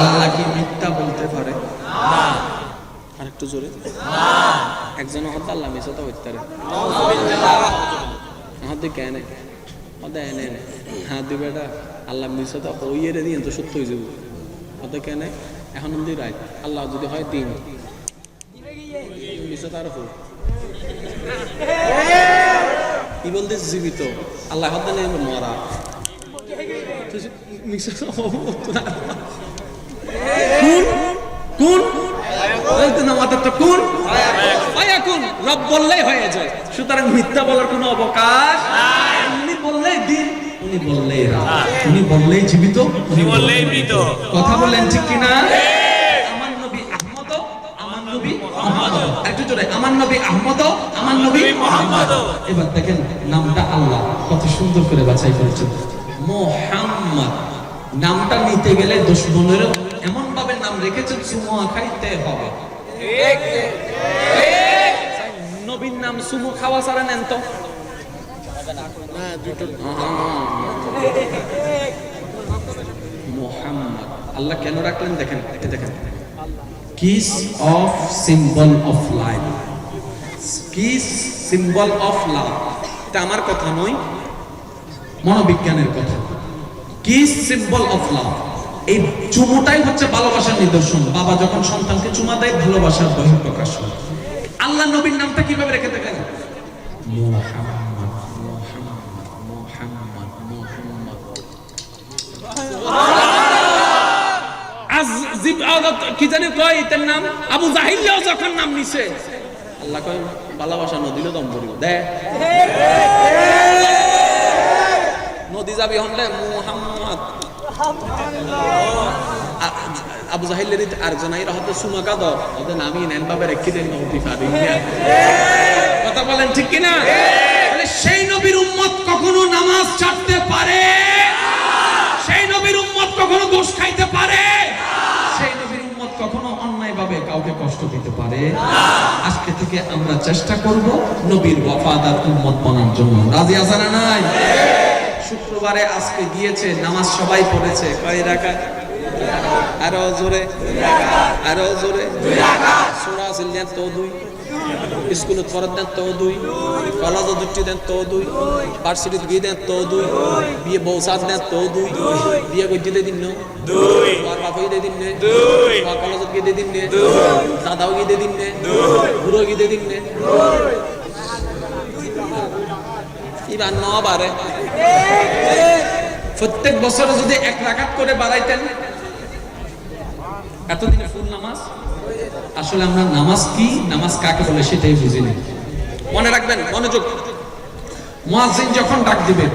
আল্লাহ কি মিথ্যা বলতে পারে? না। আর একটু জোরে, না। একজন হয়তো আল্লাহ মিথ্যা তো হইতে পারে। হাতে কেন হতে এনে হাত দিবে, এটা আল্লাহ মিথ্যা তো ওই এর দিন তো সত্য হয়ে যাবে। হতে কেন এখন যদি রায় আল্লাহ যদি হয় তিন মিথ্যা তার হোক কি বলতে জীবিত আল্লাহ হতে নেই মরা রব বললেই হয়ে যায়। সুতরাং মিথ্যা বলার কোনো অবকাশ নাই। উনি বললেই দিন, উনি বললেই রাত, উনি বললেই জীবিত, উনি বললেই মৃত। কথা বলেন ঠিক কিনা? আমার নবী আহমদ, আমার নবী মুহাম্মদ। একটু জোরে, আমার নবী আহমদ, আমার নবী মুহাম্মদ। এবার দেখেন নামটা আল্লাহ কত সুন্দর করে বাছাই করেছেন। মুহাম্মদ নামটা নিতে গেলে দুশমনেরও এমন ভাবে নাম রেখেছেন সুমো খাইতে হবে। নবীর নাম সুমো খাওয়া ছাড়া নেন তো মুহাম্মদ। আল্লাহ কেন রাখলেন দেখেন, দেখেন kiss of symbol of life, kiss symbol of love. এটা আমার কথা নয়, মনোবিজ্ঞানের কথা। কিস সিম্বল অফ লাভ, এই চুমুটাই হচ্ছে ভালোবাসার নিদর্শন। বাবা যখন সন্তানকে চুমা দেয়, ভালোবাসার বহিঃপ্রকাশ হয়। আল্লাহ নবীর নামটা কিভাবে রেখে দেখেন, মুহাম্মদ মুহাম্মদ মুহাম্মদ মুহাম্মদ। আজ কি জানি কয় এটার নাম, আবু জাহিলও যখন নাম নিছে আল্লাহ কয় ভালোবাসা নদীলে দম করিব দে নদী যাবি হলে মুহাম্মদ আবু জাহিলের আরেকজন আইরা হয়তো সুমাকা দ ওদের নামি নেন বাবা রেখে দেন নদী পারি কথা বলেন ঠিক কিনা তাহলে সেই নবীর উম্মত কখনো নামাজ ছাড়তে পারে সেই নবীর উম্মত কখনো দোষ খাইতে পারে সেই নবীর উম্মত কখনো অন্যায় ভাবে কাউকে কষ্ট দিতে পারে আজকে থেকে আমরা চেষ্টা করব নবীর ওয়াফাদার উম্মত বানার জন্য রাজি আছেন না নাই শুক্রবারে আজকে গিয়েছে নামাজ সবাই পড়েছে কয় রাকাত আরো জোরে সূরা সিলজান তো দুই স্কুলত পড়ার দেন তো দুই কলেজ দুটি দেন তো দুই ভার্সিটিতে গিয়ে দেন তো দুই বিয়ে বউ সাজ দেন তো দুই বিয়ে করতে দে দিন দুই আর বাপই দে দিন দুই আর কলেজত গিয়ে দে দিন দুই দাদাও গিয়ে দে দিন দুই বুড়ো গিয়ে দে দিন দুই ইমান ন বারে প্রত্যেক বছরে যদি এক রাকাত করে বাড়াইতেন এতদিনে ফুল নামাজ আসলে আমরা নামাজ কি নামাজ কাকে বলে সেটাই বুঝিনি মনে রাখবেন মনোযোগ মুয়াজ্জিন যখন ডাক দিবে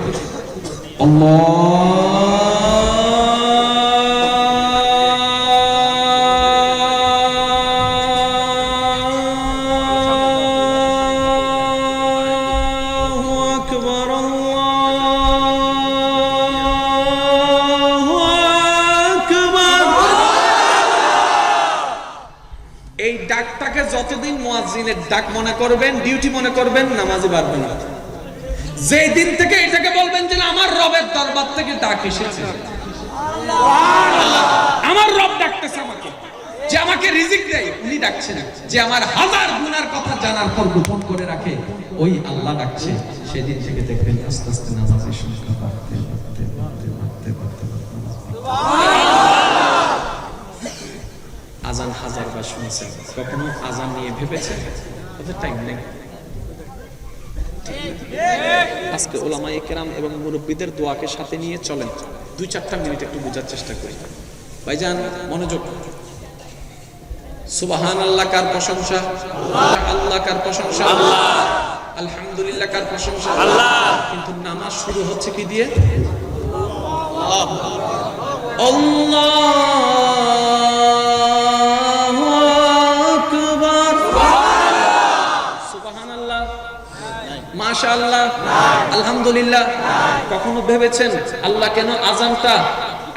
আল্লাহু আকবার এই ডাকটাকে যতদিন মুয়াজ্জিনের ডাক মনে করবেন ডিউটি মনে করবেন নামাজে পারবেন না যেই দিন থেকে এটাকে বলবেন যে আমার রবের দরবার থেকে ডাক এসেছে আমার রব ডাকতেছে আমাকে যে আমাকে রিজিক দেয় উনি ডাকছেন যে আমার হাজার গুনার কথা জানার পর গোপন করে রাখে ওই আল্লাহ ডাকছে সেদিন থেকে দেখবেন আস্তে আস্তে নামাজের সংখ্যা বাড়তে আজান হাজারবার শুনছেন কখনো আজান নিয়ে ভেবেছেন ওদের টাইম নেই আজকে উলামায়ে কেরাম এবং মুরব্বিদের দোয়াকে সাথে নিয়ে চলেন 2-4 মিনিট একটু বোঝার চেষ্টা করি ভাইজান মনোযোগ সুবহানাল্লাহ কার প্রশংসা আল্লাহ কার প্রশংসা আল্লাহ আলহামদুলিল্লাহ কার প্রশংসা আল্লাহ কিন্তু নামাজ শুরু হচ্ছে কি দিয়ে আল্লাহ মাশাআল্লাহ আলহামদুলিল্লাহ কখনো ভেবেছেন আল্লাহ কেন আযানটা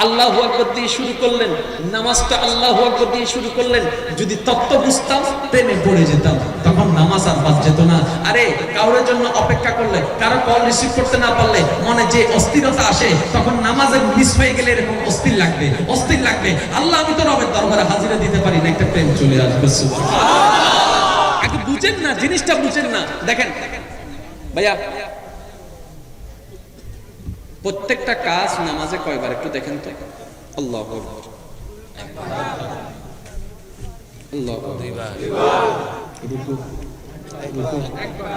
আল্লাহু আকবার দিয়ে শুরু করলেন নামাজটা আল্লাহু আকবার দিয়ে শুরু করলেন যদি তত্ত্ব বুঝতাম প্রেমে পড়ে যেতাম তখন নামাজ আর বাদ যেত না আরে কারোর জন্য অপেক্ষা করলে কারো কল রিসিভ করতে না পারলে মনে যে অস্থিরতা আসে তখন নামাজের মিস হয়ে গেলে এরকম অস্থির লাগবে আল্লাহ আমি তো রবের দরবারে হাজিরা দিতে পারি না একটা প্রেম চলে আসবে সুবহানাল্লাহ আগে বুঝেন না জিনিসটা বুঝেন না দেখেন ভাইয়া প্রত্যেকটা কাজ নামাজে কয়বার একটু দেখেন তো আল্লাহু আকবার আল্লাহু দুইবার রুকু একবার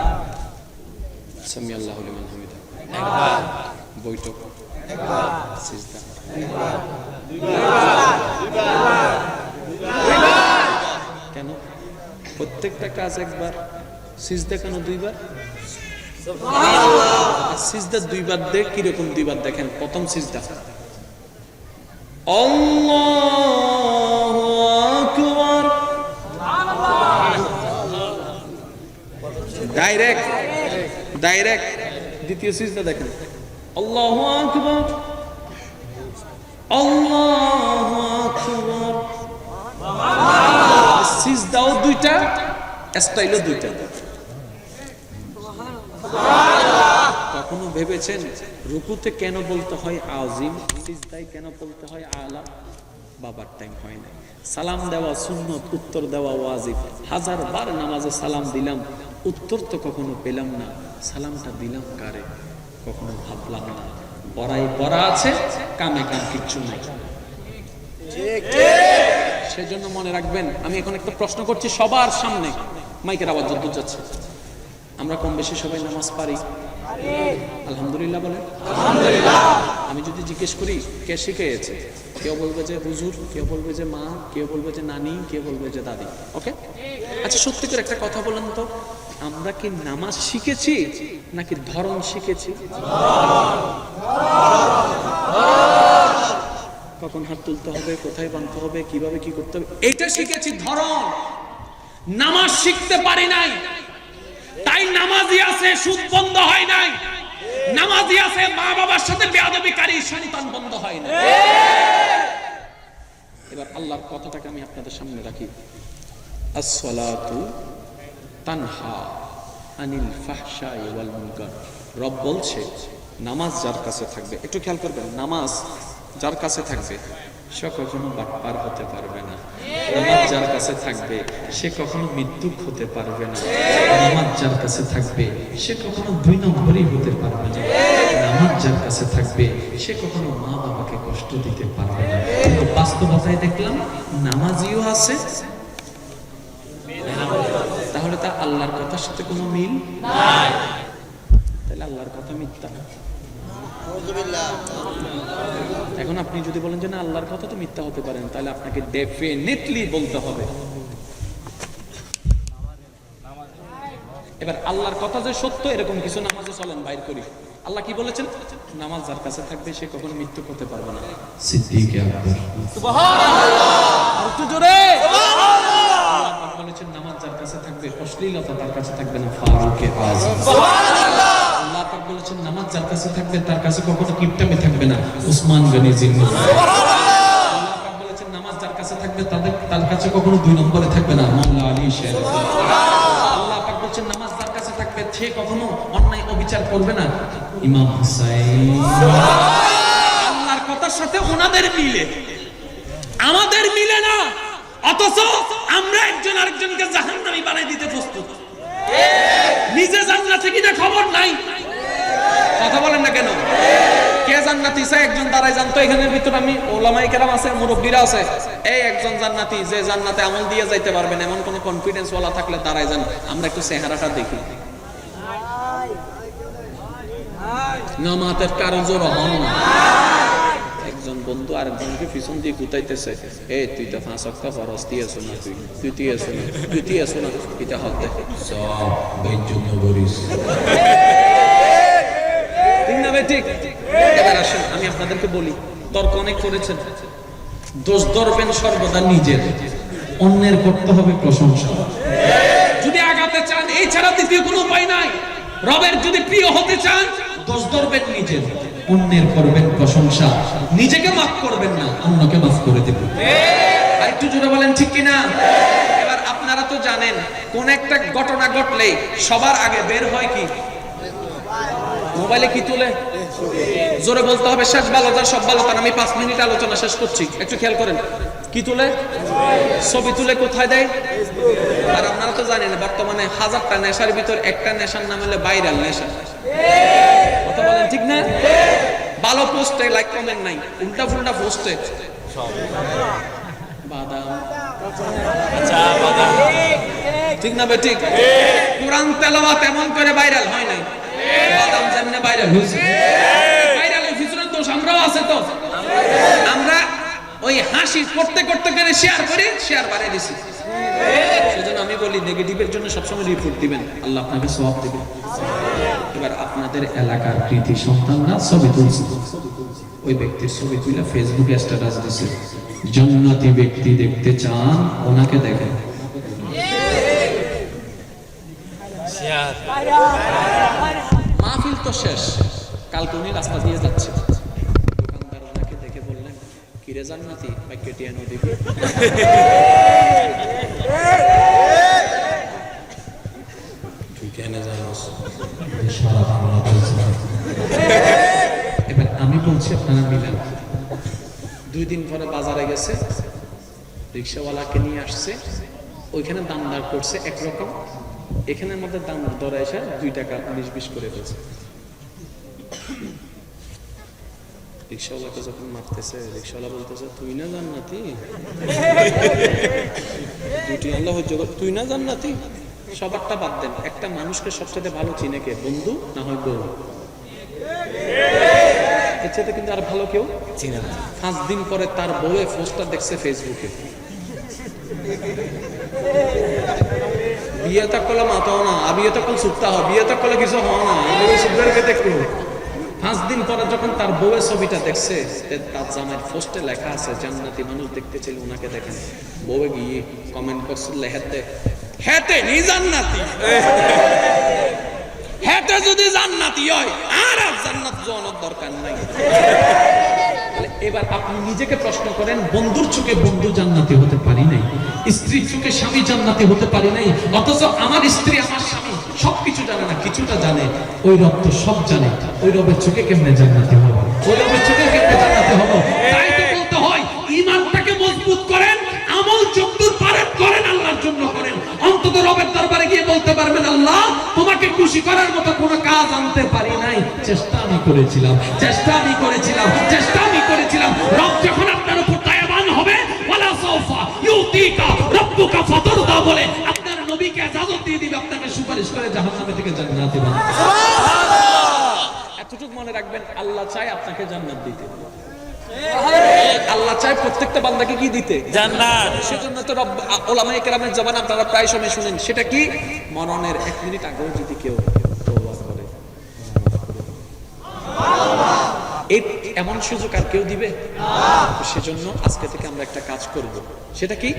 সামি আল্লাহু লিমান হামিদা একবার বৈঠক একবার সিজদা দুইবার কেন প্রত্যেকটা কাজ একবার সিজদা কেন দুইবার সিজদা দুইবার দেখ কিরকম দুইবার দেখেন প্রথম সিজদা আল্লাহু আকবার ডাইরেক্ট দ্বিতীয় সিজদা দেখেন আল্লাহু আকবার সিজদাও দুইটা স্টাইলও দুইটা কখনো ভেবেছেন রুকুতে কেন বলতে হয় আজিম সিজদায় কেন বলতে হয় আলা বাবার টাইম হয় না সালাম দেওয়া সুন্নত উত্তর দেওয়া ওয়াজিব হাজারবার নামাজে সালাম দিলাম উত্তর তো কখনো পেলাম না সালামটা দিলাম কারে কখনো ভাবলাম না পড়া আছে কামে কাম কিচ্ছু নাই সেজন্য মনে রাখবেন আমি এখন একটা প্রশ্ন করছি সবার সামনে মাইকের আওয়াজ যত যাচ্ছে আমরা কম বেশি সবাই নামাজ পারি? আলহামদুলিল্লাহ বলেন। আমি যদি জিজ্ঞেস করি কে শিখিয়েছে, কেউ বলবে যে হুজুর, কেউ বলবে যে মা, কেউ বলবে যে নানি, কেউ বলবে যে দাদি। ওকে, আচ্ছা সত্যি করে একটা কথা বলেন তো, আমরা কি নামাজ শিখেছি নাকি ধরন শিখেছি? কখন হাত তুলতে হবে, কোথায় বাঁধতে হবে, কিভাবে কি করতে হবে, এটা শিখেছি ধরন। নামাজ শিখতে পারি নাই, তাই নামাজি আছে সুদ বন্ধ হয় নাই, নামাজি আছে মা বাবার সাথে বেয়াদবিকারী সন্তান বন্ধ হয় না। এবার আল্লাহর কথাটাকে আমি আপনাদের সামনে রাখি, আসসালাতু তানহা আনিল ফাহশাই ওয়াল মুনকার। রব বলছে নামাজ যার কাছে থাকবে, একটু খেয়াল করবেন, নামাজ যার কাছে থাকবে সে কখনো বাটপার হতে পারবে না। নামাজ যার কাছে থাকবে সে কখনো মৃত্যুক হতে পারবে না। নামাজ যার কাছে থাকবে সে কখনো দুই নম্বরই হতে পারবে না। নামাজ যার কাছে থাকবে সে কখনো মা বাবাকে কষ্ট দিতে পারবে না। কিন্তু বাস্তবতায় দেখলাম নামাজিও আছে, তাহলে তা আল্লাহর কথার সাথে কোনো মিল নাই। তাহলে আল্লাহর কথা মিথ্যা। এখন আপনি যদি বলেন যে না আল্লাহর কথা তো মিথ্যা হতে পারেন, তাহলে আপনাকে ডেফিনেটলি বলতে হবে এবার আল্লাহর কথা যে সত্য এরকম কিছু নামাজে চলেন বাইর করি। আল্লাহ কি বলেছেন? নামাজ যার কাছে থাকবে সে কখনো মৃত্যু হতে পারবে না। সিদ্দিক আকবর সুবহানাল্লাহ, একটু জোরে সুবহানাল্লাহ বলেছেন। নামাজ যার কাছে থাকবে অশ্লীলতা তার কাছে থাকবে না। ফারুকে আযম সুবহানাল্লাহ। আল্লাহ পাক বলেছেন নামাজ যার কাছে থাকবে তার কাছে কখনো কিপটামি থাকবে না। উসমান গনি জিন্নাহ সুবহানাল্লাহ। আল্লাহ পাক বলেছেন নামাজ যার কাছে থাকবে তার কাছে কখনো দুই নম্বরে থাকবে না। মাওলা আলী শের সুবহানাল্লাহ। আল্লাহ পাক বলেছেন নামাজ যার কাছে থাকবে সে কখনো অন্যায় অবিচার করবে না। ইমাম হুসাইন সুবহানাল্লাহ। আল্লাহর কথার সাথে ওনাদের মিলে, আমাদের মিলে না, অথচ আমরা একজন আরেকজনকে জাহান্নামী বানাই দিতে প্রস্তুত। নিজে জান্নাতে কিনা খবর নাই। কথা বলেন না কেন? কে জান্নাতি চাই একজন দাঁড়ায় জানতো। এখানের ভিতর আমি ওলামায়ে কেরাম আছে, মুরব্বীরা আছে, এই একজন জান্নাতি যে জান্নাতে আমল দিয়ে যাইতে পারবেন এমন কোন কনফিডেন্স ওয়ালা থাকলে দাঁড়ায় যান। আমরা একটু চেহারাটা দেখি। নামাতের কারো জোর হন না। একজন বন্ধু আরেকজনকে পিছন দিয়ে গুতাইতেছে, এই তুই তো 5 ওয়াক্ত ফরজ দিয়েছ না, তুই দিয়েছ না, এটা হক দেখে সব বেজ্জন্য করিস। ঠিক না ভাই? ঠিক। এবার আসেন আমি আপনাদেরকে বলি, তর্ক অনেক করেছেন, দোষ ধরবেন সর্বদা নিজের, অন্যের করতে হবে প্রশংসা। যদি আগাতে চান এই ছাড়া দ্বিতীয় কোনো উপায় নাই। রবের যদি প্রিয় হতে চান দোষ ধরবেন নিজের, অন্যের করবেন প্রশংসা। নিজেকে মাফ করবেন না, অন্যকে মাফ করে দেবেন। আর একটু জোরে বলেন ঠিক কিনা? এবার আপনারা তো জানেন কোন একটা ঘটনা ঘটলে সবার আগে বের হয় কি? মোবাইলে কি তুলে? জোরে বলতে হবে শেষ ভালোতার সব ভালোতার। আমি 5 মিনিট আলোচনা শেষ করছি, একটু খেয়াল করেন। কি তুলে? ছবি তুলে কোথায় দেয়? আর আপনারা তো জানেন বর্তমানে 1000টা নেশার ভিতর একটা নেশার নাম হলো ভাইরাল নেশা। কথা বলেন ঠিক না? ভালো পোস্টে লাইক কমেন্ট নাই, উল্টা ফুল্টা পোস্টে বাদাম, আচ্ছা বাদাম, ঠিক না? ঠিক। কোরআন তেলাওয়াত এমন করে ভাইরাল হয় নাই, বাদাম যেমনে ভাইরাল হয়েছে। ভাইরালের পিছনে দোষ আমরাও আছে তো। আমরা ওই হাসি করতে করতে করে শেয়ার করে শেয়ার বাড়িয়ে দিছি। সেজন্য আমি বলি নেগেটিভের জন্য সবসময় রিপোর্ট দিবেন, আল্লাহ আপনাকে সওয়াব দিবে। এবার আপনাদের এলাকার কৃতি সন্তানরা ছবি তুলছে, ওই ব্যক্তির ছবি তুলে ফেসবুকে স্ট্যাটাস দিছে, জান্নাতি ব্যক্তি দেখতে চান ওনাকে দেখেন। মাহফিল তো শেষ, কালকে উনি রাস্তা দিয়ে যাচ্ছে, দোকানদার ওনাকে দেখে বললেন কিরে জান্নাতি ভাই কেটিয়া নদী। এবার আমি বলছি আপনারা মিলেন। 2 দিন পরে বাজারে গেছে, রিক্সাওয়ালাকে নিয়ে আসছে, ওইখানে দাম দর করছে একরকম, এখানের মধ্যে দাম দর এসে 2 টাকা 19-20 করে ফেলছে। রিক্সাওয়ালাকে যখন মারতেছে, রিক্সাওয়ালা বলতেছে তুই না জান্নাতি, দুটি আল্লাহ হজ্জ, তুই না জান্নাতি, সবারটা বাদ দেন, একটা মানুষকে সবচেয়ে ভালো চিনে কে? বন্ধু না হয় বউ? এর চাইতে কিন্তু আর ভালো কেউ চিনে না। 5 দিন পরে তার বউয়ে পোস্টার দেখছে ফেসবুকে, বিয়ে তো করলে মাতাও না, বিয়ে তো করলে সুপ্তা হয়, বিয়ে তো করলে কিছু হয় না, সুপ্তারকে দেখলো। 5 দিন পরে যখন তার বউয়ের ছবিটা দেখছে, তার জামাইয়ের পোস্টে লেখা আছে জান্নাতি মানুষ দেখতে চাইলে ওনাকে দেখেন। বউয়ে গিয়ে কমেন্ট করছে হেতে হেতে নি জান্নাতি, হেতে যদি জান্নাতি হয় আর জান্নাত যাওয়ার দরকার নাই। এবার আপনি নিজেকে প্রশ্ন করেন, বন্ধুর চোখে বন্ধু জান্নাতি হতে পারি নাই, স্ত্রীর চোখে স্বামী জান্নাতি হতে পারি নাই, অথচ আমার স্ত্রী আমার স্বামী সবকিছু জানে না, কিছুটা জানে। ওই রব তো সব জানে, ওই রবের চোখে কেমনে জান্নাতি হবো? ওই রবের চোখে কেমনে জান্নাতি হবো? তাই তো বলতে হয় ঈমানটাকে মজবুত করেন, আমল যতদূর পারেন করেন, আল্লাহর জন্য করেন। অন্তত রবের দরবারে গিয়ে বলতে পারবেন, আল্লাহ তোমাকে খুশি করার মতো কোনো কাজ আনতে পারি নাই, চেষ্টা আমি করেছিলাম, চেষ্টা আমি করেছিলাম, চেষ্টা আমি করেছিলাম। রব যখন আপনার উপর দয়াবান হবে, ওয়ালা সাউফা ইউতিকা রাব্বুকা ফাতারদা বলে আপনার নবীকে ইজাজত দিয়ে দিবে আপনাকে সুপারিশ করে জাহান্নাম থেকে জান্নাতে বানাবে। সুবহানাল্লাহ। এতটুকু মনে রাখবেন, আল্লাহ চায় আপনাকে জান্নাত দিতে, আল্লাহ চায় প্রত্যেকটা বান্দাকে কি দিতে? জান্নাত। সেজন্য তো রব উলামায়ে কেরামের জবান আপনারা প্রায় সময় শুনেন, সেটা কি? মরণের 1 মিনিট আগেও যদি কেউ তওবা করে, এই এমন সুযোগ আর কেউ দিবে না। সেজন্য আজকে থেকে আমরা একটা কাজ করব, সেটা কি?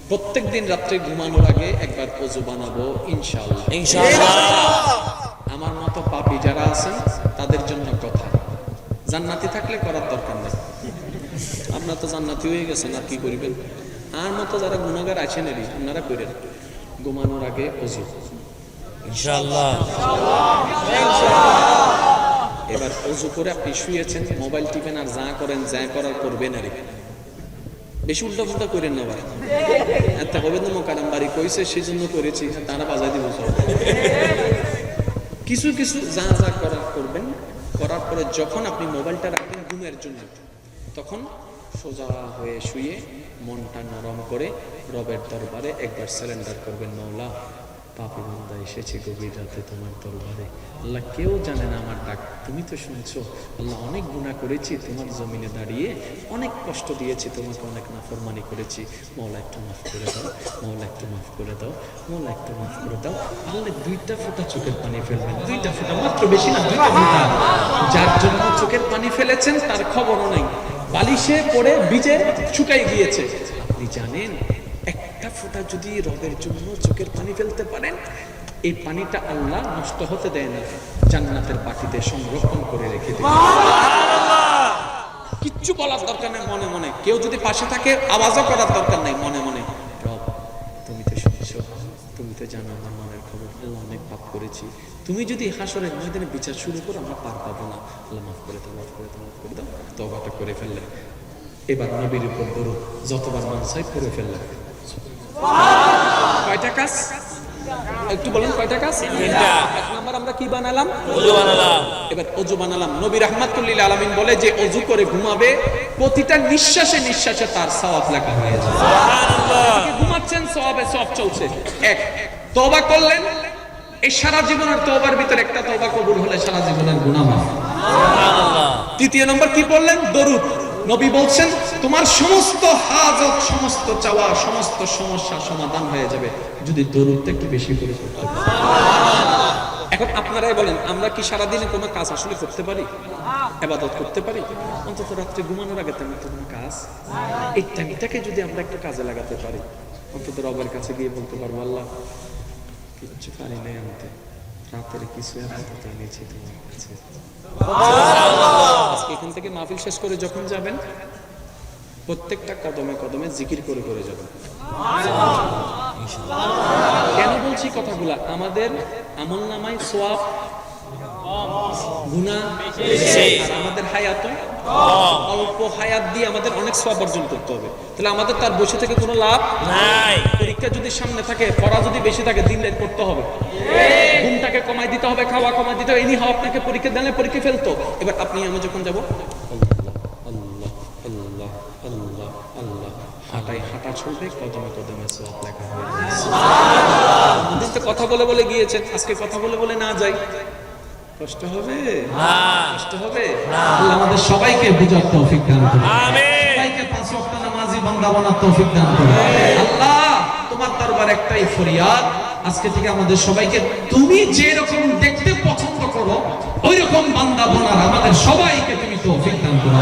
প্রত্যেকদিন রাত্রে ঘুমানোর আগে একবার ওযু বানাবো ইনশাআল্লাহ। ইনশাআল্লাহ। আমার মতো পাপী যারা আছেন তাদের জন্য কথা, জান্নাতি থাকলে করার দরকার নেই, আপনারা তো জান্নাতি হয়ে গেছেন, আর কি করিবেন? আর মতো যারা গুনাহগার আছেন এরই আপনারা করেন ঘুমানোর আগে ওযু ইনশাআল্লাহ। এবার ওযু করে আপনি শুয়েছেন, মোবাইল টিপেন আর যা করেন, যা করার করবেন, আর বেশি উল্টা ফুল্টা করেন না ভাই। এত হবে না মোকারাম বাড়ি কইছে সেজন্য করেছি, তারা বাজাই দিব সব। কিছু কিছু যা যা করার করবেন, করার পরে যখন আপনি মোবাইলটা রাখবেন ঘুমের জন্য, তখন সোজা হয়ে শুয়ে মনটা নরম করে রবের দরবারে একবার সারেন্ডার করবেন। মওলা, পাপী বান্দা এসেছে গভীর রাতে তোমার দরবারে, আল্লাহ কেউ জানে না আমার ডাক, তুমি তো শুনছো। আল্লাহ অনেক গুনাহ করেছি, তোমার জমিনে দাঁড়িয়ে অনেক কষ্ট দিয়েছি, তোমাকে অনেক নাফরমানি করেছি, মওলা একটু মাফ করে দাও, মওলা একটু মাফ করে দাও, মওলা একটু মাফ করে দাও। আল্লাহ 2টা ফোঁটা চোখের পানি ফেলবেন, 2টা ফোঁটা মাত্র, বেশি না, 2টা ফোঁটা। যার জন্য চোখের পানি ফেলেছেন তার খবরও নাই, বালিশে পড়ে ভিজে শুকাই গিয়েছে। আপনি জানেন একটা ফোঁটা যদি রবের জন্য চোখের পানি ফেলতে পারেন, এই পানিটা আল্লাহ নষ্ট হতে দেয় না, জান্নাতের বাটিতে সংরক্ষণ করে রেখে দেয়। কিচ্ছু বলার দরকার নেই, মনে মনে। কেউ যদি পাশে থাকে আওয়াজও করার দরকার নাই, মনে মনে রব তুমি তো শুনছো, তুমি তো জানো আমার মনের খবর, আল্লাহ অনেক পাপ করেছি, তুমি যদি হাসরের ময়দানে বিচার শুরু করো আমরা পার পাবো না, আল্লাহ মাফ করে দাও, মাফ করে দাও, মাফ করে দাও। তওবাটা করে ফেললেন, এবার নবীর উপর দরুদ যতবার মন চাই করে ফেললেন। কয়টা কাজ? একটু বলেন কয়টা কাজ? 3টা। 1 নাম্বার আমরা কি বানালাম? ওযু বানালাম। এবার ওযু বানালাম। নবী রাহমাতুল লিল আলামিন বলে যে ওযু করে ঘুমাবে, প্রতিটা নিঃশ্বাসে নিঃশ্বাসে তার সওয়াব লেখা হয়ে যাবে। সুবহানাল্লাহ। ঘুমাচ্ছেন, সওয়াবে সওয়াব চলছে। 1 তওবা করলেন, এই সারা জীবনের তওবার ভিতর একটা তওবা কবুল হলে সারা জীবনের গুনাহ মাফ। সুবহানাল্লাহ। 3 নম্বর কি বললেন? দরুদ। নবী বলছেন তোমার সমস্ত হাজত, সমস্ত চাওয়া, সমস্ত সমস্যা সমাধান হয়ে যাবে যদি দরুদটা একটু বেশি করে পড়তে পারি। এখন আপনারাই বলেন, আমরা কি সারাদিনে কোনো কাজ আসলে করতে পারি? ইবাদত করতে পারি? অন্তত রাত্রে ঘুমানোর আগে তেমন তো কোনো কাজ, এই টাইমটাকে যদি আমরা একটু কাজে লাগাতে পারি, অন্তত রবের কাছে গিয়ে বলতে পারবো, আল্লাহ কিচ্ছু পারি নাই আনতে, রাতের কিছু আপাতত এনেছি তোমার কাছে। আজকে এখান থেকে মাহফিল শেষ করে যখন যাবেন, প্রত্যেকটা কদমে কদমে জিকির করে করে যাবেন। কেন বলছি কথাগুলা? আমাদের আমলনামায় সওয়াব, গুনাহ আর আমাদের হায়াত অল্প, হায়াত দিয়ে আমাদের অনেক সওয়াব অর্জন করতে হবে। তাহলে আমাদের তার বসে থেকে কোনো লাভ নাই। পরীক্ষা যদি সামনে থাকে, পড়া যদি বেশি থাকে, দিন রাত করতে হবে, ঘুমটাকে কমাই দিতে হবে, খাওয়া কমাই দিতে হবে। এনি হয় আপনাকে পরীক্ষা দিলে পরীক্ষা ফেলতো। এবার আপনি আমি যখন যাব আল্লাহ আল্লাহ আল্লাহ আল্লাহ, হাঁটা চলবে, কদমে কদমে সওয়াব লেখা হবে। আমাদের তো কথা বলে বলে গিয়েছেন, আজকে কথা বলে বলে না যাই, কষ্ট হবে? কষ্ট হবে?
আল্লাহ আমাদের সবাইকে বুঝার তৌফিক দান করুন,
আমিন।
সবাইকে 5 ওয়াক্ত নামাজি বান্দা বানার তৌফিক দান করুন। আল্লাহ তোমার দরবার একটাই ফরিয়াদ, আজকে থেকে আমাদের সবাইকে তুমি যে রকম দেখতে পছন্দ করো ওই রকম বান্দা বানার আমাদের সবাইকে তুমি তৌফিক দান করো।